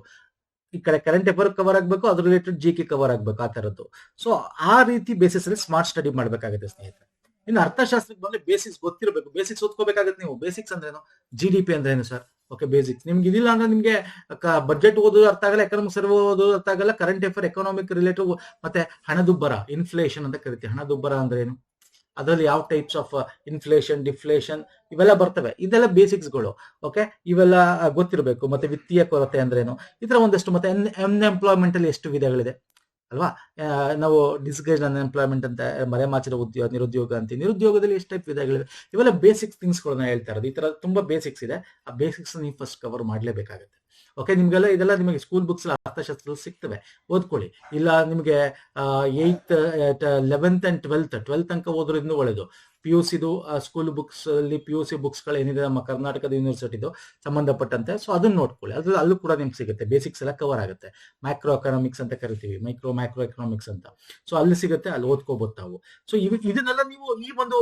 [SPEAKER 1] ಈ ಕಡೆ ಕರೆಂಟ್ ಅಫೇರ್ ಕವರ್ ಆಗ್ಬೇಕು, ಅದ್ರ ರಿಲೇಟೆಡ್ GK ಕವರ್ ಆಗ್ಬೇಕು, ಆ ತರದ್ದು. ಸೊ ಆ ರೀತಿ ಬೇಸಿಸ್ ಅಲ್ಲಿ ಸ್ಮಾರ್ಟ್ ಸ್ಟಡಿ ಮಾಡ್ಬೇಕಾಗುತ್ತೆ ಸ್ನೇಹಿತರೆ. ಇನ್ನು ಅರ್ಥಶಾಸ್ತ್ರಕ್ಕೆ ಬಂದ್ರೆ ಬೇಸಿಕ್ಸ್ ಗೊತ್ತಿರಬೇಕು, ಬೇಸಿಕ್ಸ್ ಓದ್ಕೋಬೇಕಾಗುತ್ತೆ ನೀವು. ಬೇಸಿಕ್ಸ್ ಅಂದ್ರೆ ಏನು, GDP ಅಂದ್ರೆ ಏನು ಸರ್. ಓಕೆ, ಬೇಸಿಕ್ಸ್ ನಿಮ್ಗೆ ಇದಿಲ್ಲ ಅಂದ್ರೆ ನಿಮ್ಗೆ ಬಜೆಟ್ ಓದೋದು ಅರ್ಥ ಆಗಲ್ಲ, ಎಕನಾಮಿಕ್ ಸರ್ವೆ ಓದೋದು ಅರ್ಥ ಆಗಲ್ಲ, ಕರೆಂಟ್ ಅಫೇರ್, ಎಕನಾಮಿಕ್ ರಿಲೇಟಿವ್, ಮತ್ತೆ ಹಣದುಬ್ಬರ, ಇನ್ಫ್ಲೇಷನ್ ಅಂತ ಕರಿತೀವಿ. ಹಣದುಬ್ಬರ ಅಂದ್ರೆ ಏನು, ಅದರಲ್ಲಿ ಯಾವ ಟೈಪ್ಸ್ ಆಫ್ ಇನ್ಫ್ಲೇಷನ್, ಡಿಫ್ಲೇಷನ್ ಇವೆಲ್ಲ ಬರ್ತವೆ, ಇದೆಲ್ಲ ಬೇಸಿಕ್ಸ್ಗಳು. ಓಕೆ, ಇವೆಲ್ಲ ಗೊತ್ತಿರಬೇಕು. ಮತ್ತೆ ವಿತ್ತೀಯ ಕೊರತೆ ಅಂದ್ರೇನು, ಈ ತರ ಒಂದಷ್ಟು. ಮತ್ತೆ ಅನ್ಎಂಪ್ಲಾಯ್ಮೆಂಟ್ ಅಲ್ಲಿ ಎಷ್ಟು ವಿಧಗಳಿದೆ ಅಲ್ವಾ. ನಾವು ಡಿಸ್ಗೈಸ್ಡ್ ಅನ್ಎಂಪ್ಲಾಯ್ಮೆಂಟ್ ಅಂತ, ಮರೆಮಾಚಿದ ನಿರುದ್ಯೋಗ ಅಂತೀವಿ. ನಿರುದ್ಯೋಗದಲ್ಲಿ ಎಷ್ಟು ಟೈಪ್ ವಿಧಗಳಿವೆ, ಇವೆಲ್ಲ ಬೇಸಿಕ್ ಥಿಂಗ್ಸ್ಗಳನ್ನ ಹೇಳ್ತಾ ಇರೋದು. ಈ ತರ ತುಂಬಾ ಬೇಸಿಕ್ಸ್ ಇದೆ. ಆ ಬೇಸಿಕ್ಸ್ ನೀವು ಫಸ್ಟ್ ಕವರ್ ಮಾಡ್ಲೇಬೇಕಾಗುತ್ತೆ. ಓಕೆ, ನಿಮ್ಗೆಲ್ಲ ಇದೆಲ್ಲ ನಿಮಗೆ ಸ್ಕೂಲ್ ಬುಕ್ಸ್ ಅರ್ಥಶಾಸ್ತ್ರದಲ್ಲಿ ಸಿಗ್ತವೆ, ಓದ್ಕೊಳ್ಳಿ. ಇಲ್ಲ ನಿಮಗೆ 8th 11th and 12th ತನಕ ಓದ್ರೂ ಇನ್ನೂ ಒಳ್ಳೇದು. PUCದು ಸ್ಕೂಲ್ ಬುಕ್ಸ್ ಅಲ್ಲಿ PUC ಬುಕ್ಸ್ಗಳು ಏನಿದೆ ನಮ್ಮ ಕರ್ನಾಟಕದ ಯೂನಿವರ್ಸಿಟಿದು ಸಂಬಂಧಪಟ್ಟಂತೆ, ಸೊ ಅದನ್ನ ನೋಡ್ಕೊಳ್ಳಿ. ಅಲ್ಲೂ ಕೂಡ ನಿಮ್ಗೆ ಸಿಗುತ್ತೆ, ಬೇಸಿಕ್ಸ್ ಎಲ್ಲ ಕವರ್ ಆಗುತ್ತೆ. ಮ್ಯಾಕ್ರೋ ಎಕನಾಮಿಕ್ಸ್ ಅಂತ ಕರಿತೀವಿ, ಮ್ಯಾಕ್ರೋ ಎಕನಾಮಿಕ್ಸ್ ಅಂತ. ಸೊ ಅಲ್ಲಿ ಸಿಗುತ್ತೆ, ಅಲ್ಲಿ ಓದ್ಕೋಬಹುದು ತಾವು. ಸೊ ಇದನ್ನೆಲ್ಲ ನೀವು ಈ ಒಂದು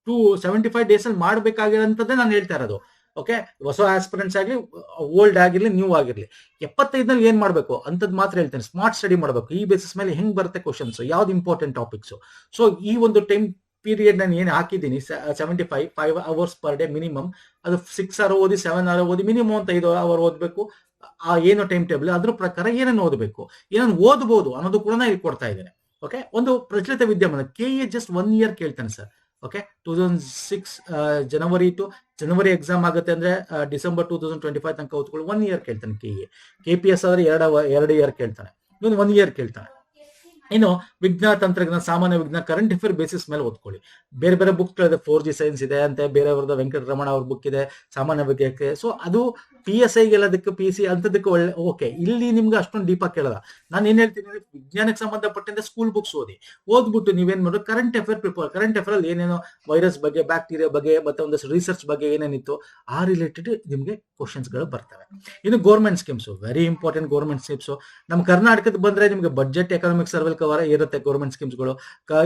[SPEAKER 1] 275 ಡೇಸ್ ಅಲ್ಲಿ ಮಾಡ್ಬೇಕಾಗಿರೋಂಥದ್ದೇ ನಾನು ಹೇಳ್ತಾ ಇರೋದು. ಓಕೆ, ಹೊಸ ಆಸ್ಪಿರೆಂಟ್ಸ್ ಆಗಲಿ, ಓಲ್ಡ್ ಆಗಿರ್ಲಿ, ನ್ಯೂ ಆಗಿರ್ಲಿ, 75ನಲ್ಲಿ ಏನ್ ಮಾಡ್ಬೇಕು ಅಂತದ್ ಮಾತ್ರ ಹೇಳ್ತೇನೆ. ಸ್ಮಾರ್ಟ್ ಸ್ಟಡಿ ಮಾಡಬೇಕು. ಈ ಬೇಸಿಸ್ ಮೇಲೆ ಹೆಂಗ್ ಬರುತ್ತೆ ಕ್ವಶನ್ಸ್, ಯಾವ್ದು ಇಂಪಾರ್ಟೆಂಟ್ ಟಾಪಿಕ್ಸ್. ಸೊ ಈ ಒಂದು ಟೈಮ್ ಪೀರಿಯಡ್ ನಾನು ಏನು ಹಾಕಿದ್ದೀನಿ 5 hours ಪರ್ ಡೇ ಮಿನಿಮಮ್, ಅದು 6 hours ಓದಿ 7 hours ಓದಿ, ಮಿನಿಮಮ್ ಅಂತ 5 hours ಓದಬೇಕು. ಆ ಏನು ಟೈಮ್ ಟೇಬಲ್ ಅದ್ರ ಪ್ರಕಾರ ಏನನ್ನು ಓದಬೇಕು, ಏನನ್ನು ಓದಬಹುದು ಅನ್ನೋದು ಕೂಡ ನಾನು ಇಲ್ಲಿ ಕೊಡ್ತಾ ಇದ್ದೇನೆ. ಓಕೆ, ಒಂದು ಪ್ರಚಲಿತ ವಿದ್ಯಮಾನ KA ಜಸ್ಟ್ 1 year ಕೇಳ್ತಾನೆ ಸರ್. ಓಕೆ, 2006 ಜನವರಿ ಎಕ್ಸಾಮ್ ಆಗುತ್ತೆ ಅಂದ್ರೆ ಡಿಸೆಂಬರ್ 2025 ತನಕ ಓದ್ಕೊಳ್ಳಿ. 1 year ಕೇಳ್ತಾನೆ KA. KPS ಆದ್ರೆ 2 year ಕೇಳ್ತಾನೆ, ಇವನು 1 year ಕೇಳ್ತಾನೆ. ಇನ್ನು ವಿಜ್ಞಾನ ತಂತ್ರಜ್ಞಾನ, ಸಾಮಾನ್ಯ ವಿಜ್ಞಾನ, ಕರೆಂಟ್ ಅಫೇರ್ ಬೇಸಿಸ್ ಮೇಲೆ ಓದ್ಕೊಳ್ಳಿ. ಬೇರೆ ಬೇರೆ ಬುಕ್ಗಳಿದೆ, 4G ಸೈನ್ಸ್ ಇದೆ ಅಂತೆ, ಬೇರೆಯವ್ರದ್ದು ವೆಂಕಟರಮಣ ಅವ್ರ ಬುಕ್ ಇದೆ ಸಾಮಾನ್ಯ ವಿಜ್ಞಾನಕ್ಕೆ. ಸೊ ಅದು PSI ಗೆಲ್ಲದಕ್ಕೆ, PC ಅಂತದಕ್ಕೆ ಒಳ್ಳೆ. ಓಕೆ, ಇಲ್ಲಿ ನಿಮ್ಗೆ ಅಷ್ಟೊಂದು ಡೀಪ್ ಆಗಿ ಕೇಳಲ್ಲ. ನಾನು ಏನ್ ಹೇಳ್ತೀನಿ, ವಿಜ್ಞಾನಕ್ಕೆ ಸಂಬಂಧಪಟ್ಟಂತೆ ಸ್ಕೂಲ್ ಬುಕ್ಸ್ ಓದ್ಬಿಟ್ಟು ನೀವೇನ್ ಮಾಡೋದು, current affair prepare. Current affair ಅಲ್ಲಿ ಏನೇನೋ ವೈರಸ್ ಬಗ್ಗೆ, ಬ್ಯಾಕ್ಟೀರಿಯಾ ಬಗ್ಗೆ, ಮತ್ತೆ ಒಂದಷ್ಟು ರಿಸರ್ಚ್ ಬಗ್ಗೆ ಏನೇನಿತ್ತು ಆ ರಿಲೇಟೆಡ್ ನಿಮ್ಗೆ ಕ್ವಶನ್ಸ್ ಗಳು ಬರ್ತವೆ. ಇನ್ನು government schemes, very important. Government schemes ನಮ್ಮ ಕರ್ನಾಟಕದ ಬಂದ್ರೆ ನಿಮ್ಗೆ ಬಜೆಟ್, ಎಕನಾಮಿಕ್ ಸರ್ವೆ ಕವರ್ ಇರುತ್ತೆ ಗೌರ್ಮೆಂಟ್ ಸ್ಕೀಮ್ಸ್ಗಳು.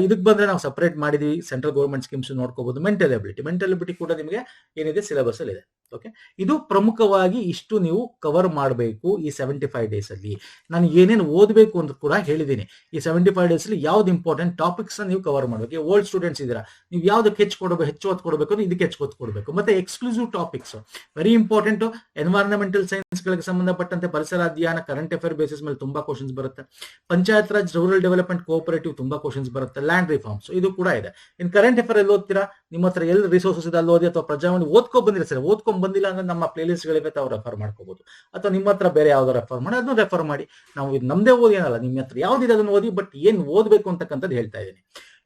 [SPEAKER 1] ಇದಕ್ಕೆ ಬಂದ್ರೆ ನಾವು ಸಪರೇಟ್ ಮಾಡಿದೀವಿ, ಸೆಂಟ್ರಲ್ ಗೌರ್ಮೆಂಟ್ ಸ್ಕೀಮ್ಸ್ ನೋಡ್ಕೋಬಹುದು. ಮೆಂಟಲ್ ಎಬಿಲಿಟಿ ಕೂಡ ನಿಮಗೆ ಏನಿದೆ ಸಿಲೆಬಸ್ ಅಲ್ಲಿ ಇದೆ. ಓಕೆ, ಇದು ಪ್ರಮುಖವಾಗಿ ಇಷ್ಟು ನೀವು ಕವರ್ ಮಾಡಬೇಕು ಈ 75 ಡೇಸ್ ಅಲ್ಲಿ. ನಾನು ಏನೇನು ಓದಬೇಕು ಅಂತ ಕೂಡ ಹೇಳಿದ್ದೀನಿ. ಈ 75 ಡೇಸ್ ಅಲ್ಲಿ ಯಾವ್ದು ಇಂಪಾರ್ಟೆಂಟ್ ಟಾಪಿಕ್ಸ್ ನೀವು ಕವರ್ ಮಾಡಬೇಕು. ಓಲ್ಡ್ ಸ್ಟೂಡೆಂಟ್ಸ್ ಇದ್ದೀರಾ, ನೀವು ಯಾವ್ದಕ್ಕೆ ಹೆಚ್ಚು ಒತ್ತು ಕೊಡಬೇಕು ಅಂದ್ರೆ ಇದಕ್ಕೆ ಹೆಚ್ಚು ಒತ್ತು ಕೊಡಬೇಕು. ಮತ್ತೆ exclusive topics very important. Environmental science ಗಳಿಗೆ ಸಂಬಂಧಪಟ್ಟಂತೆ ಪರಿಸರ ಅಧ್ಯಯನ, ಕರೆಂಟ್ ಅಫೇರ್ ಬೇಸಿಸ್ ಮೇಲೆ ತುಂಬಾ ಕ್ವಶನ್ಸ್ ಬರುತ್ತೆ. Panchayat Raj, rural development, cooperative ತುಂಬಾ ಕ್ವಶನ್ಸ್ ಬರುತ್ತೆ. ಲ್ಯಾಂಡ್ ರಿಫಾರ್ಮ್ಸ್ ಇದು ಕೂಡ ಇದೆ. ಇನ್ ಕರೆಂಟ್ ಅಫೇರ್ ಎಲ್ಲಿ ಓದ್ತೀರಾ, ನಿಮ್ಮ ಹತ್ರ ಎಲ್ಲಿ ರಿಸೋರ್ಸಸ್ ಇದೆ ಅಲ್ಲಿ ಓದಿ, ಅಥವಾ ಪ್ರಜಾವಾಣಿ ಬಂದಿರ ಸರ್. ಓದ್ಕೊಂಡ್ ಬಂದಿಲ್ಲ ಅಂದ್ರೆ ನಮ್ಮ ಪ್ಲೇ ಲಿಸ್ಟ್ ಗಳಿವೆ, ತಾವು ರೆಫರ್ ಮಾಡ್ಕೋಬಹುದು. ಅಥವಾ ನಿಮ್ಮ ಹತ್ರ ಬೇರೆ ಯಾವ್ದೋ ರೆಫರ್ ಮಾಡಿ ಅದನ್ನು ರೆಫರ್ ಮಾಡಿ. ನಾವು ಇದು ನಮ್ದೇ ಓದಿ ಏನಲ್ಲ, ನಿಮ್ಮ ಹತ್ರ ಯಾವ್ದಿದೆ ಅದನ್ನು ಓದಿ. ಬಟ್ ಏನ್ ಓದ್ಬೇಕು ಅಂತಕ್ಕಂಥದ್ದು ಹೇಳ್ತಾ ಇದ್ದೀನಿ.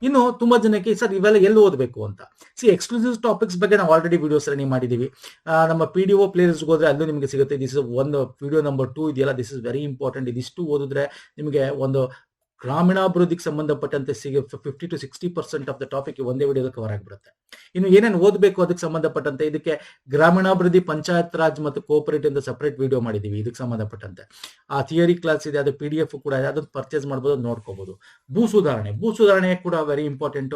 [SPEAKER 1] ಇನ್ನು ತುಂಬಾ ಜನಕ್ಕೆ ಸರ್ ಇವೆಲ್ಲ ಎಲ್ಲಿ ಓದಬೇಕು ಅಂತ. ಎಕ್ಸ್ಕ್ಲೂಸಿವ್ ಟಾಪಿಕ್ಸ್ ಬಗ್ಗೆ ನಾವು ಆಲ್ರೆಡಿ ವಿಡಿಯೋಸ್ ರೆಡಿ ಮಾಡಿದೀವಿ. ನಮ್ಮ PDO ಪ್ಲೇ ಲಿಸ್ಟ್ ಹೋದ್ರೆ ಅಲ್ಲೂ ನಿಮಗೆ ಸಿಗುತ್ತೆ. ದಿಸ್ ಇಸ್ ಒಂದು ವಿಡಿಯೋ ನಂಬರ್ 2 ಇದೆಯಲ್ಲ, ದಿಸ್ ಇಸ್ ವೆರಿ ಇಂಪಾರ್ಟೆಂಟ್. ಇದಿಷ್ಟು ಓದಿದ್ರೆ ನಿಮಗೆ ಒಂದು ಗ್ರಾಮೀಣಾಭಿವೃದ್ಧಿಗೆ ಸಂಬಂಧಪಟ್ಟಂತೆ 50 to 60% ಆಫ್ ದ ಟಾಪಿಕ್ ಒಂದೇ ವಿಡಿಯೋದಲ್ಲಿ ಕವರ್ ಆಗಿಬಿಡುತ್ತೆ. ಇನ್ನು ಏನೇನು ಓದಬೇಕು ಅದಕ್ಕೆ ಸಂಬಂಧಪಟ್ಟಂತೆ ಇದಕ್ಕೆ ಗ್ರಾಮೀಣಾಭಿವೃದ್ಧಿ, ಪಂಚಾಯತ್ ರಾಜ್ ಮತ್ತು ಕೋಆಪರೇಟಿವ್ ಅಂತ ಸಪರೇಟ್ ವಿಡಿಯೋ ಮಾಡಿದೀವಿ. ಇದಕ್ಕೆ ಸಂಬಂಧಪಟ್ಟಂತೆ ಆ ಥಿಯರಿ ಕ್ಲಾಸ್ ಇದೆ, ಅದು PDF ಕೂಡ ಇದೆ, ಅದನ್ನು ಪರ್ಚೇಸ್ ಮಾಡ್ಬೋದು, ನೋಡ್ಕೋಬಹುದು. ಭೂ ಸುಧಾರಣೆ ಕೂಡ ವೆರಿ ಇಂಪಾರ್ಟೆಂಟ್.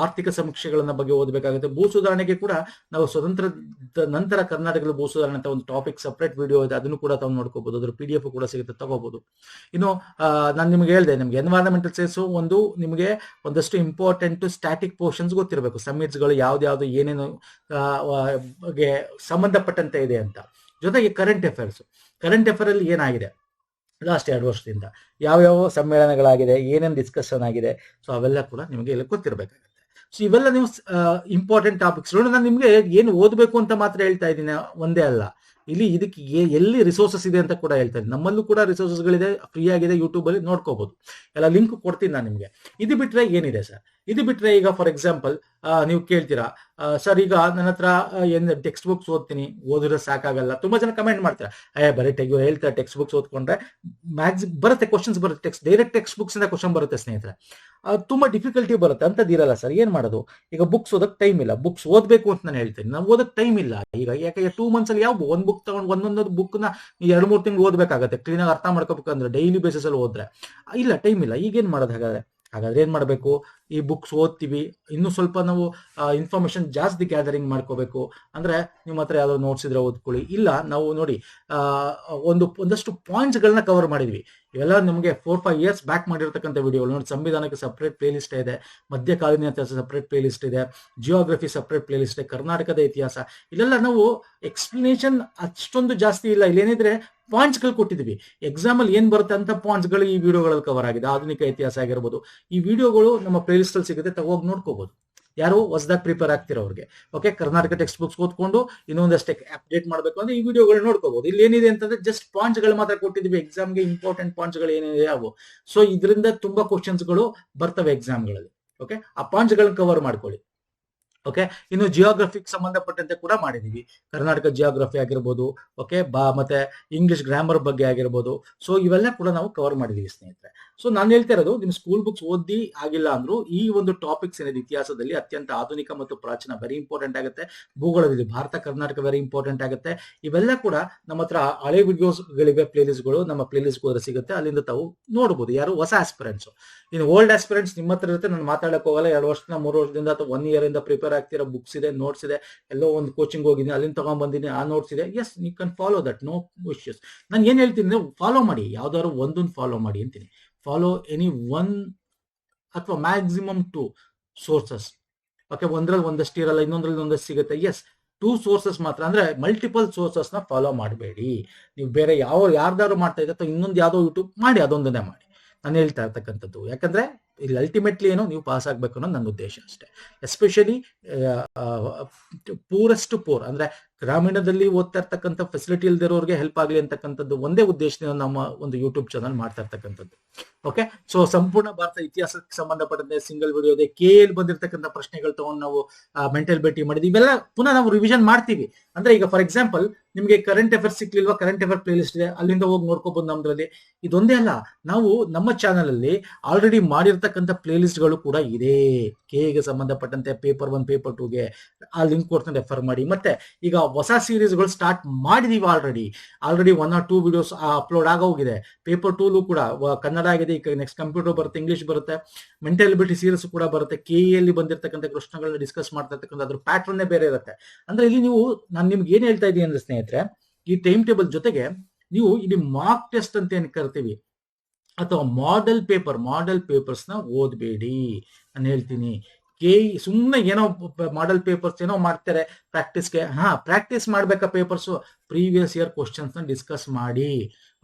[SPEAKER 1] ಆರ್ಥಿಕ ಸಮೀಕ್ಷೆಗಳನ್ನ ಬಗ್ಗೆ ಓದಬೇಕಾಗುತ್ತೆ. ಭೂ ಸುಧಾರಣೆಗೆ ಕೂಡ ನಾವು ಸ್ವತಂತ್ರದ ನಂತರ ಕರ್ನಾಟಕದ ಭೂ ಸುಧಾರಣೆ ಅಂತ ಒಂದು ಟಾಪಿಕ್ ಸಪರೇಟ್ ವಿಡಿಯೋ ಇದೆ, ಅದನ್ನು ಕೂಡ ತಾವು ನೋಡ್ಕೋಬಹುದು. ಅದ್ರ PDF ಕೂಡ ಸಿಗುತ್ತೆ, ತಗೋಬಹುದು. ಇನ್ನು ನಾನು ನಿಮ್ಗೆ ಹೇಳಿದೆ, ನಿಮ್ಗೆ ಎನ್ವೈರನ್ಮೆಂಟಲ್ ಸೈನ್ಸ್ ನಿಮಗೆ ಒಂದಷ್ಟು ಇಂಪಾರ್ಟೆಂಟ್ ಸ್ಟ್ಯಾಟಿಕ್ ಪೋರ್ಷನ್ಸ್ ಗೊತ್ತಿರಬೇಕು. ಸಮಿಟ್ಸ್ಗಳು ಯಾವ್ದು ಏನೇನು ಸಂಬಂಧಪಟ್ಟಂತೆ ಇದೆ ಅಂತ. ಜೊತೆಗೆ ಕರೆಂಟ್ ಅಫೇರ್ ಅಲ್ಲಿ ಏನಾಗಿದೆ ಲಾಸ್ಟ್ 2 ವರ್ಷದಿಂದ, ಯಾವ್ಯಾವ ಸಮ್ಮೇಳನಗಳಾಗಿದೆ, ಏನೇನು ಡಿಸ್ಕಷನ್ ಆಗಿದೆ, ಸೊ ಅವೆಲ್ಲ ಕೂಡ ನಿಮಗೆ ಎಲ್ಲ ಗೊತ್ತಿರಬೇಕಾಗುತ್ತೆ. ಸೊ ಇವೆಲ್ಲ ನೀವು ಇಂಪಾರ್ಟೆಂಟ್ ಟಾಪಿಕ್ಸ್. ನಾನು ನಿಮ್ಗೆ ಏನು ಓದಬೇಕು ಅಂತ ಮಾತ್ರ ಹೇಳ್ತಾ ಇದ್ದೀನಿ, ಒಂದೇ ಅಲ್ಲ. ಇಲ್ಲಿ ಇದಕ್ಕೆ ಎಲ್ಲಿ ರಿಸೋರ್ಸಸ್ ಇದೆ ಅಂತ ಕೂಡ ಹೇಳ್ತಾ ಇದ್ದೀನಿ. ನಮ್ಮಲ್ಲೂ ಕೂಡ ರಿಸೋರ್ಸಸ್ಗಳಿದೆ, ಫ್ರೀ ಆಗಿದೆ, ಯೂಟ್ಯೂಬ್ ಅಲ್ಲಿ ನೋಡ್ಕೋಬಹುದು. ಎಲ್ಲ ಲಿಂಕ್ ಕೊಡ್ತೀನಿ ನಾನು ನಿಮ್ಗೆ. ಇದು ಬಿಟ್ರೆ ಏನಿದೆ ಸರ್, ಇದು ಬಿಟ್ರೆ ಈಗ ಫಾರ್ ಎಕ್ಸಾಂಪಲ್ ನೀವು ಕೇಳ್ತೀರಾ, ಸರ್ ಈಗ ನನ್ನ ಹತ್ರ ಏನು ಟೆಕ್ಸ್ಟ್ ಬುಕ್ಸ್ ಓದ್ತೀನಿ, ಓದಿದ್ರೆ ಸಾಕಾಗಲ್ಲ. ತುಂಬಾ ಜನ ಕಮೆಂಟ್ ಮಾಡ್ತಾರೆ, ಬರೀ ಹೇಳ್ತಾರೆ ಟೆಕ್ಸ್ಟ್ ಬುಕ್ಸ್ ಓದ್ಕೊಂಡ್ರೆ ಬರುತ್ತೆ ಕ್ವಶನ್ಸ್ ಬರುತ್ತೆ, ಡೈರೆಕ್ಟ್ ಟೆಕ್ಸ್ಟ್ ಬುಕ್ಸ್ ಇಂದ ಕ್ವಶನ್ ಬರುತ್ತೆ ಸ್ನೇಹಿತರೆ. ತುಂಬಾ ಡಿಫಿಕಲ್ಟಿ ಬರುತ್ತೆ ಅಂತದ್ದು ಇರಲ್ಲ ಸರ್. ಏನ್ ಮಾಡೋದು, ಈಗ ಬುಕ್ಸ್ ಓದಕ್ ಟೈಮ್ ಇಲ್ಲ, ಬುಕ್ಸ್ ಓದ್ಬೇಕು ಅಂತ ನಾನು ಹೇಳ್ತೀನಿ. ನಾವು ಓದಕ್ ಟೈಮ್ ಇಲ್ಲ ಈಗ. ಯಾಕೆ 2 months ಅಲ್ಲಿ ಯಾವ ಒಂದ್ ಬುಕ್ ತಗೊಂಡು ಒಂದೊಂದು ಬುಕ್ ನ 2-3 ತಿಂಗಳು ಓದ್ಬೇಕಾಗತ್ತೆ. ಕ್ಲೀನ್ ಆಗಿ ಅರ್ಥ ಮಾಡ್ಕೋಬೇಕಂದ್ರೆ ಡೈಲಿ ಬೇಸಿಸ್ ಅಲ್ಲಿ ಓದ್ರೆ ಇಲ್ಲ, ಟೈಮ್ ಇಲ್ಲ. ಈಗೇನ್ ಮಾಡೋದು ಹಾಗಾದ್ರೆ ಏನ್ ಮಾಡ್ಬೇಕು, ಈ ಬುಕ್ಸ್ ಓದ್ತೀವಿ, ಇನ್ನು ಸ್ವಲ್ಪ ನಾವು ಇನ್ಫಾರ್ಮೇಶನ್ ಜಾಸ್ತಿ ಗ್ಯಾದರಿಂಗ್ ಮಾಡ್ಕೋಬೇಕು. ಅಂದ್ರೆ ನಿಮ್ಮ ಹತ್ರ ಯಾವ್ದಾದ್ರು ನೋಟ್ಸ್ ಇದ್ರೆ ಓದ್ಕೊಳ್ಳಿ. ಇಲ್ಲ, ನಾವು ನೋಡಿ ಒಂದಷ್ಟು ಪಾಯಿಂಟ್ಸ್ ಗಳನ್ನ ಕವರ್ ಮಾಡಿದ್ವಿ. ಇವೆಲ್ಲ ನಮಗೆ 4-5 years ಬ್ಯಾಕ್ ಮಾಡಿರ್ತಕ್ಕಂಥ ವಿಡಿಯೋಗಳು ನೋಡಿ. ಸಂವಿಧಾನಕ್ಕೆ ಸಪರೇಟ್ ಪ್ಲೇ ಲಿಸ್ಟ್ ಇದೆ, ಮಧ್ಯಕಾಲೀನ ಇತಿಹಾಸ ಸಪರೇಟ್ ಪ್ಲೇ ಲಿಸ್ಟ್ ಇದೆ, ಜಿಯೋಗ್ರಫಿ ಸಪರೇಟ್ ಪ್ಲೇ ಲಿಸ್ಟ್ ಇದೆ, ಕರ್ನಾಟಕದ ಇತಿಹಾಸ. ಇಲ್ಲೆಲ್ಲ ನಾವು ಎಕ್ಸ್ಪ್ಲನೇಷನ್ ಅಷ್ಟೊಂದು ಜಾಸ್ತಿ ಇಲ್ಲ. ಇಲ್ಲೇನಿದ್ರೆ ಪಾಯಿಂಟ್ಸ್ ಗಳು ಕೊಟ್ಟಿದ್ವಿ. ಎಕ್ಸಾಮ್ ಅಲ್ಲಿ ಏನ್ ಬರುತ್ತೆ ಅಂತ ಪಾಯಿಂಟ್ಸ್ ಗಳು ಈ ವಿಡಿಯೋಗಳಲ್ಲಿ ಕವರ್ ಆಗಿದೆ. ಆಧುನಿಕ ಇತಿಹಾಸ ಆಗಿರ್ಬೋದು. ಈ ವಿಡಿಯೋಗಳು ನಮ್ಮ ಪ್ಲೇ ಲಿಸ್ಟ್ ಅಲ್ಲಿ ಸಿಗುತ್ತೆ, ತಗೋಗಿ ನೋಡ್ಕೋಬಹುದು. ಯಾರು ಹೊಸದಾಗಿ ಪ್ರಿಪೇರ್ ಆಗ್ತಿರೋ ಅವ್ರಿಗೆ. ಓಕೆ, ಕರ್ನಾಟಕ ಟೆಕ್ಸ್ಟ್ ಬುಕ್ಸ್ ಓದ್ಕೊಂಡು ಇನ್ನೊಂದಷ್ಟೇ ಅಪ್ಡೇಟ್ ಮಾಡಬೇಕು ಅಂದ್ರೆ ಈ ವಿಡಿಯೋಗಳು ನೋಡ್ಕೋಬಹುದು. ಇಲ್ಲಿ ಏನಿದೆ ಅಂತಂದ್ರೆ ಜಸ್ಟ್ ಪಾಯಿಂಟ್ಸ್ ಗಳು ಮಾತ್ರ ಕೊಟ್ಟಿದ್ವಿ. ಎಕ್ಸಾಮ್ಗೆ ಇಂಪಾರ್ಟೆಂಟ್ ಪಾಯಿಂಟ್ಸ್ ಗಳು ಏನಿದೆ ಅವು. ಸೊ ಇದರಿಂದ ತುಂಬಾ ಕ್ವಶನ್ಸ್ ಗಳು ಬರ್ತವೆ ಎಕ್ಸಾಮ್ಗಳಲ್ಲಿ. ಓಕೆ, ಆ ಪಾಯಿಂಟ್ಸ್ ಗಳನ್ನ ಕವರ್ ಮಾಡ್ಕೊಳ್ಳಿ. ಓಕೆ. ಇನ್ನು ಜಿಯೋಗ್ರಫಿಗೆ ಸಂಬಂಧಪಟ್ಟಂತೆ ಕೂಡ ಮಾಡಿದೀವಿ. ಕರ್ನಾಟಕ ಜಿಯೋಗ್ರಫಿ ಆಗಿರ್ಬೋದು, ಓಕೆ, ಮತ್ತೆ ಇಂಗ್ಲಿಷ್ ಗ್ರಾಮರ್ ಬಗ್ಗೆ ಆಗಿರ್ಬೋದು. ಸೊ ಇವೆಲ್ಲ ಕೂಡ ನಾವು ಕವರ್ ಮಾಡಿದೀವಿ ಸ್ನೇಹಿತರೆ. ಸೊ ನಾನು ಹೇಳ್ತಾ ಇರೋದು, ನಿಮ್ ಸ್ಕೂಲ್ ಬುಕ್ಸ್ ಓದಿ ಆಗಿಲ್ಲ ಅಂದ್ರೂ ಈ ಒಂದು ಟಾಪಿಕ್ಸ್ ಏನಿದೆ ಇತಿಹಾಸದಲ್ಲಿ ಅತ್ಯಂತ ಆಧುನಿಕ ಮತ್ತು ಪ್ರಾಚೀನ ವೆರಿ ಇಂಪಾರ್ಟೆಂಟ್ ಆಗುತ್ತೆ. ಭೂಗೋಳದಲ್ಲಿ ಭಾರತ ಕರ್ನಾಟಕ ವೆರಿ ಇಂಪಾರ್ಟೆಂಟ್ ಆಗುತ್ತೆ. ಇವೆಲ್ಲ ಕೂಡ ನಮ್ಮ ಹತ್ರ ಹಳೆ ವಿಡಿಯೋಸ್ ಗಳಿವೆ, ಪ್ಲೇಲಿಸ್ಟ್ಗಳು ನಮ್ಮ ಪ್ಲೇಲಿಸ್ಟ್ ಹೋದ್ರೆ ಸಿಗುತ್ತೆ. ಅಲ್ಲಿಂದ ತಾವು ನೋಡಬಹುದು. ಯಾರು ಹೊಸ ಆಸ್ಪಿರೆಂಟ್ಸ್, ಇನ್ನು ಓಲ್ಡ್ ಆಸ್ಪಿರೆಂಟ್ಸ್ ನಿಮ್ಮ ಹತ್ರ ಇರುತ್ತೆ. ನಾನು ಮಾತಾಡಕ್ ಹೋಗಲ್ಲ. 2 ವರ್ಷದಿಂದ 3 ವರ್ಷದಿಂದ ಅಥವಾ 1 ಇಯರ್ ಇಂದ ಪ್ರಿಪೇರ್ ಆಗ್ತಿರೋ ಬುಕ್ಸ್ ಇದೆ, ನೋಟ್ಸ್ ಇದೆ. ಎಲ್ಲೋ ಒಂದು ಕೋಚಿಂಗ್ ಹೋಗಿದ್ದೀನಿ, ಅಲ್ಲಿಂದ ತಗೊಂಡ್ ಬಂದಿದ್ದೀನಿ, ಆ ನೋಟ್ಸ್ ಇದೆ. Yes, you can follow that, no issues. ನಾನು ಏನ್ ಹೇಳ್ತೀನಿ, ಫಾಲೋ ಮಾಡಿ, ಯಾವ್ದಾದ್ರು ಒಂದೊಂದು ಫಾಲೋ ಮಾಡಿ ಅಂತೀನಿ. ಫಾಲೋ ಎನಿ ಒನ್ ಅಥವಾ ಮ್ಯಾಕ್ಸಿಮಮ್ 2 ಸೋರ್ಸಸ್. ಓಕೆ, ಒಂದ್ರಲ್ಲಿ ಒಂದಷ್ಟು ಇರಲ್ಲ, ಇನ್ನೊಂದ್ರಲ್ಲಿ ಒಂದಷ್ಟು ಸಿಗುತ್ತೆ. ಎಸ್, 2 ಸೋರ್ಸಸ್ ಮಾತ್ರ, ಅಂದ್ರೆ ಮಲ್ಟಿಪಲ್ ಸೋರ್ಸಸ್ ನ ಫಾಲೋ ಮಾಡಬೇಡಿ. ನೀವು ಬೇರೆ ಯಾರ್ದಾದ್ರು ಮಾಡ್ತಾ ಇದ್ರೆ ಅಥವಾ ಇನ್ನೊಂದು ಯಾವ್ದೋ ಯೂಟ್ಯೂಬ್ ಮಾಡಿ, ಅದೊಂದನ್ನೇ ಮಾಡಿ. ನಾನು ಹೇಳ್ತಾ ಇರ್ತಕ್ಕಂಥದ್ದು ಯಾಕಂದ್ರೆ ಇಲ್ಲಿ ಅಲ್ಟಿಮೇಟ್ಲಿ ಏನು, ನೀವು ಪಾಸ್ ಆಗ್ಬೇಕು ಅನ್ನೋದು ನನ್ನ ಉದ್ದೇಶ ಅಷ್ಟೇ. ಎಸ್ಪೆಷಲಿ ಪೂರೆಸ್ಟ್ ಪೂರ್ ಅಂದ್ರೆ ಗ್ರಾಮೀಣದಲ್ಲಿ ಓದ್ತಾ ಇರ್ತಕ್ಕಂಥ ಫೆಸಿಲಿಟಿ ಇಲ್ದಿರೋರಿಗೆ ಹೆಲ್ಪ್ ಆಗಲಿ ಅಂತಕ್ಕಂಥದ್ದು ಒಂದೇ ಉದ್ದೇಶದಿಂದ ನಮ್ಮ ಒಂದು ಯೂಟ್ಯೂಬ್ ಚಾನಲ್ ಮಾಡ್ತಾ ಇರ್ತಕ್ಕಂಥದ್ದು. ಓಕೆ. ಸೊ ಸಂಪೂರ್ಣ ಭಾರತ ಇತಿಹಾಸಕ್ಕೆ ಸಂಬಂಧಪಟ್ಟಂತೆ ಸಿಂಗಲ್ ವಿಡಿಯೋ ಇದೆ. KL ಬಂದಿರತಕ್ಕಂಥ ಪ್ರಶ್ನೆಗಳು ತಗೊಂಡು ನಾವು ಮೆಂಟಲ್ ಭೇಟಿ ಮಾಡಿದ್ವಿ. ಇವೆಲ್ಲ ಪುನಃ ನಾವು ರಿವಿಷನ್ ಮಾಡ್ತೀವಿ. ಅಂದ್ರೆ ಈಗ ಫಾರ್ ಎಕ್ಸಾಂಪಲ್ ನಿಮಗೆ ಕರೆಂಟ್ ಅಫೇರ್ಸ್ ಸಿಕ್ಲಿಲ್ವಾ, ಕರೆಂಟ್ ಅಫೇರ್ ಪ್ಲೇ ಲಿಸ್ಟ್ ಇದೆ, ಅಲ್ಲಿಂದ ಹೋಗಿ ನೋಡ್ಕೋಬಹುದು ನಮ್ದ್ರಲ್ಲಿ. ಇದೊಂದೇ ಅಲ್ಲ, ನಾವು ನಮ್ಮ ಚಾನಲ್ ಅಲ್ಲಿ ಆಲ್ರೆಡಿ ಮಾಡಿರ್ತಕ್ಕಂಥ ಪ್ಲೇ ಲಿಸ್ಟ್ ಗಳು ಕೂಡ ಇದೆ. KAಗೆ ಸಂಬಂಧಪಟ್ಟಂತೆ ಪೇಪರ್ 1 ಪೇಪರ್ 2ಗೆ ಆ ಲಿಂಕ್ ಕೊಡ್ತಾನೆ, ರೆಫರ್ ಮಾಡಿ. ಮತ್ತೆ ಈಗ ಹೊಸ ಸೀರೀಸ್ ಗಳು ಸ್ಟಾರ್ಟ್ ಮಾಡಿದೀವಿ. ಆಲ್ರೆಡಿ 1 or 2 ವಿಡಿಯೋಸ್ ಅಪ್ಲೋಡ್ ಆಗೋಗಿದೆ. ಪೇಪರ್ 2 ಕೂಡ ಕನ್ನಡ ಆಗಿದೆ. ಈಗ ನೆಕ್ಸ್ಟ್ ಕಂಪ್ಯೂಟರ್ ಬರುತ್ತೆ, ಇಂಗ್ಲಿಷ್ ಬರುತ್ತೆ, ಮೆಂಟಲ್ ಎಬಿಲಿಟಿ ಸೀರೀಸ್ ಕೂಡ ಬರುತ್ತೆ. KAಯಲ್ಲಿ ಬಂದಿರತಕ್ಕಂಥ ಪ್ರಶ್ನೆಗಳನ್ನ ಡಿಸ್ಕಸ್ ಮಾಡ್ತಾ ಇರ್ತಕ್ಕಂಥ ಅದ್ರ ಪ್ಯಾಟರ್ನ್ ಬೇರೆ ಇರುತ್ತೆ. ಅಂದ್ರೆ ಇಲ್ಲಿ ನೀವು, ನಾನು ನಿಮ್ಗೆ ಏನ್ ಹೇಳ್ತಾ ಇದ್ದೀನಿ ಅಂದ್ರೆ ಸ್ನೇಹಿತರೆ, ಈ ಟೈಮ್ ಟೇಬಲ್ ಜೊತೆಗೆ ನೀವು ಇಲ್ಲಿ ಮಾರ್ಕ್ ಟೆಸ್ಟ್ ಅಂತ ಏನ್ ಕರಿತೀವಿ ಅಥವಾ ಮಾಡೆಲ್ ಪೇಪರ್ಸ್ ನ ಓದ್ಬೇಡಿ. ನಾನು ಹೇಳ್ತೀನಿ, ಸುಮ್ಮನೆ ಏನೋ ಮಾಡೆಲ್ ಪೇಪರ್ಸ್ ಏನೋ ಮಾಡ್ತಾರೆ ಪ್ರಾಕ್ಟೀಸ್ಗೆ. ಪ್ರಾಕ್ಟೀಸ್ ಮಾಡ್ಬೇಕಾ ಪೇಪರ್ಸ್, ಪ್ರೀವಿಯಸ್ ಇಯರ್ ಕ್ವಶನ್ಸ್ ನ ಡಿಸ್ಕಸ್ ಮಾಡಿ.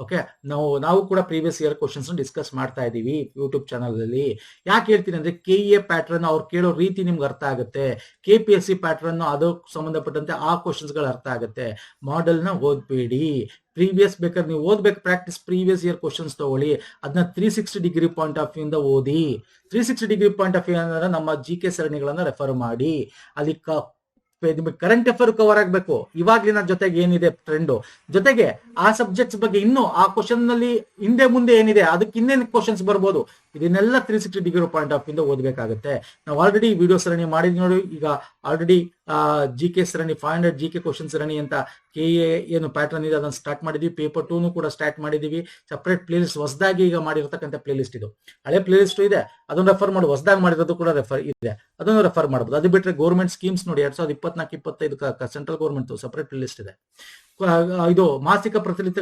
[SPEAKER 1] ಓಕೆ, ನಾವು ಕೂಡ ಪ್ರೀವಿಯಸ್ ಇಯರ್ ಕ್ವಶನ್ಸ್ ಡಿಸ್ಕಸ್ ಮಾಡ್ತಾ ಇದೀವಿ ಯೂಟ್ಯೂಬ್ ಚಾನಲ್ ಅಲ್ಲಿ. ಯಾಕೆ ಹೇಳ್ತೀನಿ ಅಂದ್ರೆ, KA ಪ್ಯಾಟರ್ನ್ ಅವ್ರು ಕೇಳೋ ರೀತಿ ನಿಮ್ಗೆ ಅರ್ಥ ಆಗುತ್ತೆ. KPSC ಪ್ಯಾಟರ್ನ್ ಅದಕ್ಕೆ ಸಂಬಂಧಪಟ್ಟಂತೆ ಆ ಕ್ವಶನ್ಸ್ ಗಳು ಅರ್ಥ ಆಗುತ್ತೆ. ಮಾಡೆಲ್ ನ ಓದ್ಬೇಡಿ. ಪ್ರೀವಿಯಸ್ ಬೇಕಾದ್ರೆ ನೀವು ಓದ್ಬೇಕು, ಪ್ರಾಕ್ಟೀಸ್ ಪ್ರೀವಿಯಸ್ ಇಯರ್ ಕ್ವಶನ್ಸ್ ತಗೊಳ್ಳಿ. ಅದನ್ನ 360 ಡಿಗ್ರಿ ಪಾಯಿಂಟ್ ಆಫ್ ವ್ಯೂ ಇಂದ ಓದಿ. 360 ಡಿಗ್ರಿ ಪಾಯಿಂಟ್ ಆಫ್ ವ್ಯೂ ಅಂದ್ರೆ ನಮ್ಮ GK ಸರಣಿಗಳನ್ನ ರೆಫರ್ ಮಾಡಿ. ಅಲ್ಲಿ ನಿಮಗೆ ಕರೆಂಟ್ ಅಫೇರ್ ಕವರ್ ಆಗ್ಬೇಕು. ಇವಾಗ್ಲಿನ ಜೊತೆಗೆ ಏನಿದೆ ಟ್ರೆಂಡ್, ಜೊತೆಗೆ ಆ ಸಬ್ಜೆಕ್ಟ್ಸ್ ಬಗ್ಗೆ ಇನ್ನೂ ಆ ಕ್ವಶನ್ ನಲ್ಲಿ ಹಿಂದೆ ಮುಂದೆ ಏನಿದೆ, ಅದಕ್ಕೆ ಇನ್ನೇನು ಕ್ವಶನ್ಸ್ ಬರ್ಬೋದು, ಇದನ್ನೆಲ್ಲ 360 ಡಿಗ್ರಿ ಪಾಯಿಂಟ್ ಆಫ್ ಇಂದ ಓದಬೇಕಾಗುತ್ತೆ. ನಾವು ಆಲ್ರೆಡಿ ವಿಡಿಯೋ ಸರಣಿ ಮಾಡಿದ್ವಿ ನೋಡಿ. ಈಗ ಆಲ್ರೆಡಿ GK ಸರಣಿ 500 GK ಕ್ವಶನ್ ಸರಣಿ ಅಂತ KA ಏನು ಪ್ಯಾಟರ್ನ್ ಇದೆ ಅದನ್ನ ಸ್ಟಾರ್ಟ್ ಮಾಡಿದ್ವಿ. ಪೇಪರ್ 2 ಕೂಡ ಸ್ಟಾರ್ಟ್ ಮಾಡಿದೀವಿ. ಸಪರೇಟ್ ಪ್ಲೇ ಲಿಸ್ಟ್ ಹೊಸದಾಗಿ ಈಗ ಮಾಡಿರ್ತಕ್ಕಂಥ ಪ್ಲೇ ಲಿಸ್ಟ್ ಇದು. ಹಳೆ ಪ್ಲೇ ಲಿಸ್ಟ್ ಇದೆ, ಅದನ್ನ ರೆಫರ್ ಮಾಡಿ. ಹೊಸದಾಗಿ ಮಾಡಿರೋದು ಕೂಡ ರೆಫರ್ ಇದೆ, ಅದನ್ನು ರೆಫರ್ ಮಾಡಬಹುದು. ಅದು ಬಿಟ್ಟರೆ ಗೌರ್ಮೆಂಟ್ ಸ್ಕೀಮ್ಸ್ ನೋಡಿ, 2024-25 central government separate play list ಇದೆ. ಇದು ಮಾಸಿಕ ಪ್ರಚಲಿತ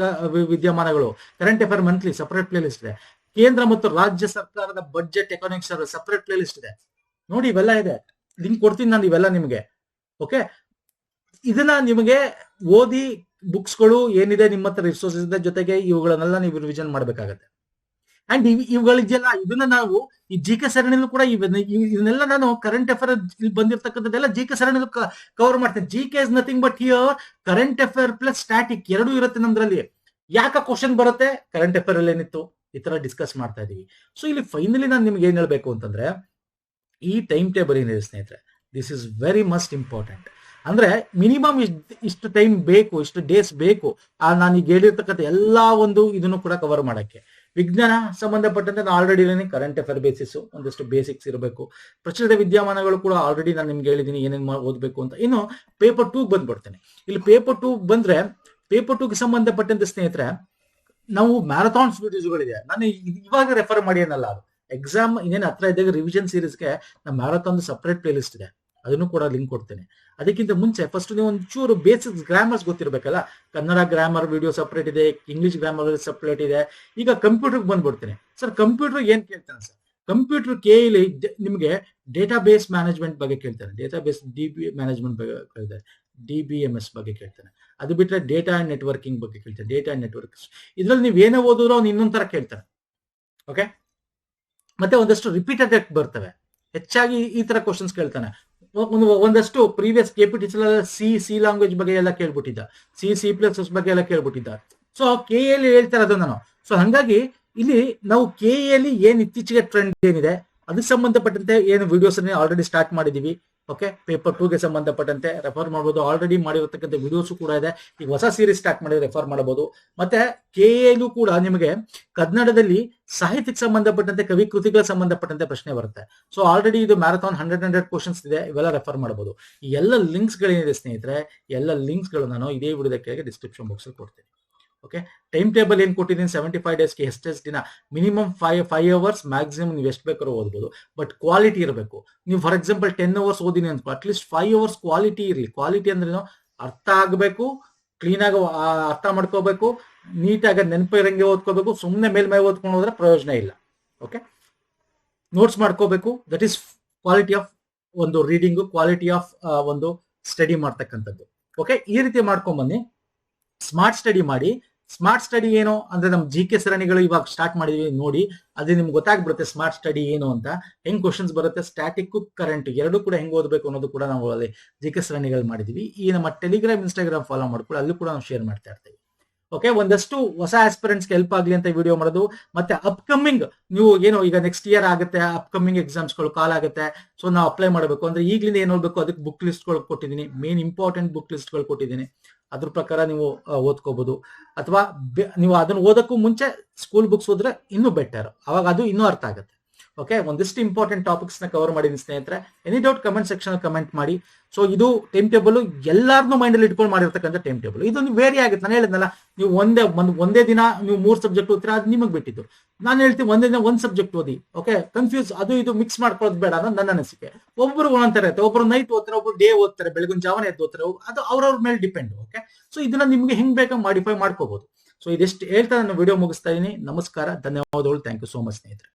[SPEAKER 1] ವಿದ್ಯಮಾನಗಳು, current affair monthly separate play list ಇದೆ. ಕೇಂದ್ರ ಮತ್ತು ರಾಜ್ಯ ಸರ್ಕಾರದ budget economics separate play list ಇದೆ ನೋಡಿ. ಇವೆಲ್ಲ ಇದೆ, ಲಿಂಕ್ ಕೊಡ್ತೀನಿ ನಾನು ಇವೆಲ್ಲ ನಿಮ್ಗೆ. ಓಕೆ, ಇದನ್ನ ನಿಮಗೆ ಓದಿ, ಬುಕ್ಸ್ಗಳು ಏನಿದೆ ನಿಮ್ಮ ಹತ್ರ ರಿಸೋರ್ಸಸ್ ಇದೆ, ಜೊತೆಗೆ ಇವುಗಳನ್ನೆಲ್ಲ ನೀವು ರಿವಿಷನ್ ಮಾಡ್ಬೇಕಾಗತ್ತೆ. ಅಂಡ್ ಇವುಗಳಿದೆಯಲ್ಲ, ಇದನ್ನ ನಾವು ಈ GK ಸರಣಿಲೂ ಕೂಡ ಇದನ್ನೆಲ್ಲ ನಾನು ಕರೆಂಟ್ ಅಫೇರ್ ಬಂದಿರತಕ್ಕಂಥದ್ದೆಲ್ಲ GK ಸರಣಿಲೂ ಕವರ್ ಮಾಡ್ತೇನೆ. GK is nothing but here current affair plus static ಎರಡೂ ಇರುತ್ತೆ ನಮ್ದ್ರಲ್ಲಿ. ಯಾಕೆ ಕ್ವಶನ್ ಬರುತ್ತೆ, ಕರೆಂಟ್ ಅಫೇರ್ ಅಲ್ಲಿ ಏನಿತ್ತು, ಈ ತರ ಡಿಸ್ಕಸ್ ಮಾಡ್ತಾ ಇದೀವಿ. ಸೊ ಇಲ್ಲಿ ಫೈನಲಿ ನಾನು ನಿಮ್ಗೆ ಏನ್ ಹೇಳ್ಬೇಕು ಅಂತಂದ್ರೆ, ಈ ಟೈಮ್ ಟೇಬಲ್ ಏನಿದೆ ಸ್ನೇಹಿತರೆ, this is very must important. ಅಂದ್ರೆ ಮಿನಿಮಮ್ ಇಷ್ಟು ಟೈಮ್ ಬೇಕು, ಇಷ್ಟು ಡೇಸ್ ಬೇಕು ನಾನು ಈಗ ಹೇಳಿರ್ತಕ್ಕಂಥ ಎಲ್ಲಾ ಒಂದು ಇದನ್ನು ಕೂಡ ಕವರ್ ಮಾಡಕ್ಕೆ. ವಿಜ್ಞಾನ ಸಂಬಂಧಪಟ್ಟಂತೆ ನಾನು ಆಲ್ರೆಡಿ ಕರೆಂಟ್ ಅಫೇರ್ ಬೇಸಿಸ್ ಒಂದಷ್ಟು ಬೇಸಿಕ್ಸ್ ಇರಬೇಕು. ಪ್ರಚಲಿತ ವಿದ್ಯಮಾನಗಳು ಕೂಡ ಆಲ್ರೆಡಿ ನಾನು ನಿಮ್ಗೆ ಹೇಳಿದ್ದೀನಿ ಏನೇನು ಓದ್ಬೇಕು ಅಂತ. ಇನ್ನು ಪೇಪರ್ 2 ಬಂದ್ಬಿಡ್ತೇನೆ. ಇಲ್ಲಿ ಪೇಪರ್ 2 ಬಂದ್ರೆ, ಪೇಪರ್ 2ಗೆ ಸಂಬಂಧಪಟ್ಟಂತೆ ಸ್ನೇಹಿತರೆ ನಾವು ಮ್ಯಾರಥಾನ್ಸ್ ವಿಡಿಯೋಸ್ಗಳಿದೆ. ನಾನು ಇವಾಗ ರೆಫರ್ ಮಾಡಿ ಅನ್ನಲ್ಲ, ಅದು ಎಕ್ಸಾಮ್ ಇನ್ನೇನು ಹತ್ರ ಇದ್ದಾಗ ರಿವಿಷನ್ ಸೀರೀಸ್ಗೆ ನಮ್ಮ ಮ್ಯಾರಥಾನ್ ಸಪರೇಟ್ ಪ್ಲೇ ಲಿಸ್ಟ್ ಇದೆ, ಅದನ್ನು ಕೂಡ ಲಿಂಕ್ ಕೊಡ್ತೇನೆ. ಅದಕ್ಕಿಂತ ಮುಂಚೆ ಫಸ್ಟ್ ನೀವು ಒಂಚೂರು ಬೇಸಿಕ್ಸ್ ಗ್ರಾಮರ್ಸ್ ಗೊತ್ತಿರಬೇಕಲ್ಲ. ಕನ್ನಡ ಗ್ರಾಮರ್ ವಿಡಿಯೋ ಸಪ್ರೇಟ್ ಇದೆ, ಇಂಗ್ಲಿಷ್ ಗ್ರಾಮರ್ ಸಪ್ರೇಟ್ ಇದೆ. ಈಗ ಕಂಪ್ಯೂಟರ್ಗೆ ಬಂದ್ಬಿಡ್ತೇನೆ. ಸರ್ ಕಂಪ್ಯೂಟರ್ ಏನ್ ಕೇಳ್ತಾನೆ ಸರ್, ಕಂಪ್ಯೂಟರ್ KAಲಿ ನಿಮಗೆ ಡೇಟಾ ಬೇಸ್ ಮ್ಯಾನೇಜ್ಮೆಂಟ್ ಬಗ್ಗೆ ಕೇಳ್ತಾನೆ, ಡೇಟಾ ಬೇಸ್ ಮ್ಯಾನೇಜ್ಮೆಂಟ್ ಬಗ್ಗೆ ಕೇಳ್ತಾರೆ, DBMS ಬಗ್ಗೆ ಕೇಳ್ತಾನೆ. ಅದು ಬಿಟ್ಟರೆ ಡೇಟಾ ಅಂಡ್ ನೆಟ್ವರ್ಕಿಂಗ್ ಬಗ್ಗೆ ಕೇಳ್ತಾನೆ, ಡೇಟಾ ಅಂಡ್ ನೆಟ್ವರ್ಕ್ಸ್. ಇದ್ರಲ್ಲಿ ನೀವು ಏನೇ ಓದಿದ್ರು ಅವ್ನು ಇನ್ನೊಂದ್ ತರ ಕೇಳ್ತಾನೆ. ಓಕೆ, ಮತ್ತೆ ಒಂದಷ್ಟು ರಿಪೀಟೆಡ್ ಬರ್ತವೆ, ಹೆಚ್ಚಾಗಿ ಈ ತರ ಕ್ವಶನ್ಸ್ ಕೇಳ್ತಾನೆ. ಒಂದಷ್ಟು ಪ್ರೀವಿಯಸ್ KPT ಸಿ ಲ್ಯಾಂಗ್ವೇಜ್ ಬಗ್ಗೆ ಎಲ್ಲ ಕೇಳ್ಬಿಟ್ಟಿದ್ದ, C++ ಬಗ್ಗೆ ಎಲ್ಲ ಕೇಳ್ಬಿಟ್ಟಿದ್ದ. ಸೊ KAಲಿ ಹೇಳ್ತಾರೆ ಅದು ನಾನು. ಸೊ ಹಂಗಾಗಿ ಇಲ್ಲಿ ನಾವು KAಲಿ ಏನ್ ಇತ್ತೀಚೆಗೆ ಟ್ರೆಂಡ್ ಏನಿದೆ ಅದಕ್ಕೆ ಸಂಬಂಧಪಟ್ಟಂತೆ ಏನು ವಿಡಿಯೋಸ್ ಆಲ್ರೆಡಿ ಸ್ಟಾರ್ಟ್ ಮಾಡಿದೀವಿ. ಓಕೆ, ಪೇಪರ್ 2ಗೆ ಸಂಬಂಧಪಟ್ಟಂತೆ ರೆಫರ್ ಮಾಡಬಹುದು. ಆಲ್ರೆಡಿ ಮಾಡಿರತಕ್ಕಂಥ ವಿಡಿಯೋಸ್ ಕೂಡ ಇದೆ. ಈಗ ಹೊಸ ಸೀರೀಸ್ ಸ್ಟಾರ್ಟ್ ಮಾಡಿ ರೆಫರ್ ಮಾಡಬಹುದು. ಮತ್ತೆ ಕೆಎಲು ಕೂಡ ನಿಮಗೆ ಕನ್ನಡದಲ್ಲಿ ಸಾಹಿತ್ಯಕ್ಕೆ ಸಂಬಂಧಪಟ್ಟಂತೆ ಕವಿ ಕೃತಿಗಳಿಗೆ ಸಂಬಂಧಪಟ್ಟಂತೆ ಪ್ರಶ್ನೆ ಬರುತ್ತೆ. ಸೊ ಆಲ್ರೆಡಿ ಇದು ಮ್ಯಾರಥಾನ್ 100 ಕ್ವಶನ್ಸ್ ಇದೆ, ಇವೆಲ್ಲ ರೆಫರ್ ಮಾಡಬಹುದು. ಈ ಎಲ್ಲ ಲಿಂಕ್ಸ್ ಗಳೇನಿದೆ ಸ್ನೇಹಿತರೆ, ಎಲ್ಲ ಲಿಂಕ್ಸ್ ಗಳು ನಾನು ಇದೇ ವಿಡಿಯೋದ ಕೆಳಗೆ ಡಿಸ್ಕ್ರಿಪ್ಷನ್ ಬಾಕ್ಸ್ ಅಲ್ಲಿ ಕೊಡ್ತೀನಿ. ಓಕೆ, ಟೈಮ್ ಟೇಬಲ್ ಏನ್ ಕೊಟ್ಟಿದ್ದೀನಿ 75 ಡೇಸ್ಗೆ ಎಷ್ಟೆಷ್ಟು ದಿನ, ಮಿನಿಮಮ್ 5 ಅವರ್ಸ್, ಮ್ಯಾಕ್ಸಿಮಮ್ ನೀವು ಎಷ್ಟು ಬೇಕಾದ್ರೂ ಓದ್ಬೋದು. ಬಟ್ ಕ್ವಾಲಿಟಿ ಇರಬೇಕು. ನೀವು ಫಾರ್ ಎಕ್ಸಾಂಪಲ್ 10 ಅವರ್ಸ್ ಓದಿನಿ ಅನ್ಕೋ, ಅಟ್ಲೀಸ್ಟ್ 5 ಅವರ್ಸ್ ಕ್ವಾಲಿಟಿ ಇರಲಿ. ಕ್ವಾಲಿಟಿ ಅಂದ್ರೆ ಅರ್ಥ ಆಗಬೇಕು, ಕ್ಲೀನ್ ಆಗಿ ಅರ್ಥ ಮಾಡ್ಕೋಬೇಕು, ನೀಟಾಗಿ ನೆನಪಿರಂಗೆ ಓದ್ಕೋಬೇಕು. ಸುಮ್ಮನೆ ಮೇಲ್ಮೈ ಓದ್ಕೊಂಡು ಹೋದ್ರೆ ಪ್ರಯೋಜನ ಇಲ್ಲ. ಓಕೆ, ನೋಟ್ಸ್ ಮಾಡ್ಕೋಬೇಕು. ದಟ್ ಈಸ್ ಕ್ವಾಲಿಟಿ ಆಫ್ ಒಂದು ರೀಡಿಂಗು, ಕ್ವಾಲಿಟಿ ಆಫ್ ಒಂದು ಸ್ಟಡಿ ಮಾಡ್ತಕ್ಕಂಥದ್ದು. ಓಕೆ, ಈ ರೀತಿ ಮಾಡ್ಕೊಂಡ್ ಬನ್ನಿ. ಸ್ಮಾರ್ಟ್ ಸ್ಟಡಿ ಮಾಡಿ. ಸ್ಮಾರ್ಟ್ ಸ್ಟಡಿ ಏನು ಅಂದ್ರೆ ನಮ್ಮ GK ಸರಣಿಗಳು ಇವಾಗ ಸ್ಟಾರ್ಟ್ ಮಾಡಿದ್ವಿ ನೋಡಿ, ಅದೇ ನಿಮ್ಗೆ ಗೊತ್ತಾಗ್ಬಿಡುತ್ತೆ ಸ್ಮಾರ್ಟ್ ಸ್ಟಡಿ ಏನು ಅಂತ. ಹೆಂಗ್ ಕ್ವಶನ್ಸ್ ಬರುತ್ತೆ, ಸ್ಟ್ಯಾಟಿಕ್ ಕರೆಂಟ್ ಎರಡು ಕೂಡ ಹೆಂಗ್ ಓದಬೇಕು ಅನ್ನೋದು ಕೂಡ ನಾವು ಅಲ್ಲಿ GK ಸರಣಿಗಳು ಮಾಡಿದೀವಿ. ಈ ನಮ್ಮ ಟೆಲಿಗ್ರಾಮ್, ಇನ್ಸ್ಟಾಗ್ರಾಮ್ ಫಾಲೋ ಮಾಡ್ಕೊಳ್ಳಿ, ಅಲ್ಲೂ ಕೂಡ ನಾವು ಶೇರ್ ಮಾಡ್ತಾ ಇರ್ತೀವಿ. ಓಕೆ, ಒಂದಷ್ಟು ಹೊಸ ಆಸ್ಪಿರೆಂಟ್ಸ್ಗೆ ಹೆಲ್ಪ್ ಆಗಲಿ ಅಂತ ವಿಡಿಯೋ ಮಾಡೋದು. ಮತ್ತೆ ಅಪ್ಕಮಿಂಗ್ ನೀವು ಏನು ಈಗ ನೆಕ್ಸ್ಟ್ ಇಯರ್ ಆಗುತ್ತೆ, ಅಪ್ಕಮಿಂಗ್ ಎಕ್ಸಾಮ್ಸ್ಗಳು ಕಾಲ್ ಆಗುತ್ತೆ. ಸೊ ನಾವು ಅಪ್ಲೈ ಮಾಡಬೇಕು ಅಂದ್ರೆ ಈಗಲಿಂದ ಏನ್ ಓದಬೇಕು ಅದಕ್ಕೆ ಬುಕ್ ಲಿಸ್ಟ್ಗಳು ಕೊಟ್ಟಿದ್ದೀನಿ. ಮೇನ್ ಇಂಪಾರ್ಟೆಂಟ್ ಬುಕ್ ಲಿಸ್ಟ್ಗಳು ಕೊಟ್ಟಿದ್ದೀನಿ. ಅದ್ರ ಪ್ರಕಾರ ನೀವು ಓದ್ಕೋಬಹುದು. ಅಥವಾ ನೀವು ಅದನ್ನ ಓದಕ್ಕೂ ಮುಂಚೆ ಸ್ಕೂಲ್ ಬುಕ್ಸ್ ಓದ್ರೆ ಇನ್ನೂ ಬೆಟರ್, ಅವಾಗ ಅದು ಇನ್ನೂ ಅರ್ಥ ಆಗುತ್ತೆ. ಓಕೆ, ಒಂದಿಷ್ಟು ಇಂಪಾರ್ಟೆಂಟ್ ಟಾಪಿಕ್ಸ್ ನ ಕವರ್ ಮಾಡಿದ್ದೀನಿ ಸ್ನೇಹಿತರೆ. Any doubt comment section comment ಮಾಡಿ. ಸೊ ಇದು ಟೈಮ್ ಟೇಬಲ್ ಎಲ್ಲಾರನ್ನೂ ಮೈಂಡ್ ಅಲ್ಲಿ ಇಟ್ಕೊಂಡು ಮಾಡಿರ್ತಕ್ಕಂಥ ಟೈಮ್ ಟೇಬಲ್. ಇದೊಂದು ವೇರಿ ಆಗುತ್ತೆ. ನಾನು ಹೇಳಿದ್ನಲ್ಲ, ನೀವು ಒಂದೇ ದಿನ ನೀವು 3 ಸಬ್ಜೆಕ್ಟ್ ಓದ್ತೀರಾ, ಅದು ನಿಮಗೆ ಬಿಟ್ಟಿದ್ದು. ನಾನು ಹೇಳ್ತೀನಿ ಒಂದೇ ದಿನ 1 ಸಬ್ಜೆಕ್ಟ್ ಓದಿ. ಓಕೆ, ಕನ್ಫ್ಯೂಸ್ ಅದು ಇದು ಮಿಕ್ಸ್ ಮಾಡ್ಕೊಳ್ಳೋದು ಬೇಡ ಅನ್ನೋದು ನನ್ನ ಅನಿಸಿಕೆ. ಒಬ್ಬರು ಒಂದೊಂಥರ ಇರುತ್ತೆ. ಒಬ್ಬರು ನೈಟ್ ಓದ್ತಾರೆ, ಒಬ್ರು ಡೇ ಓದ್ತಾರೆ, ಬೆಳಗಿನ ಜಾವನ ಎದ್ದು ಓದ್ತಾರೆ. ಅದು ಅವ್ರವ್ರ ಮೇಲೆ ಡಿಪೆಂಡ್. ಓಕೆ, ಸೊ ಇದನ್ನ ನಿಮ್ಗೆ ಹೆಂಗ್ ಬೇಕಾ ಮಾಡಿಫೈ ಮಾಡ್ಕೋಬಹುದು. ಸೊ ಇದೆಷ್ಟು ಹೇಳ್ತಾ ನಾನು ವಿಡಿಯೋ ಮುಗಿಸ್ತಾ ಇದೀನಿ. ನಮಸ್ಕಾರ, ಧನ್ಯವಾದಗಳು. ಥ್ಯಾಂಕ್ ಯು ಸೋ ಮಚ್ ಸ್ನೇಹಿತರೆ.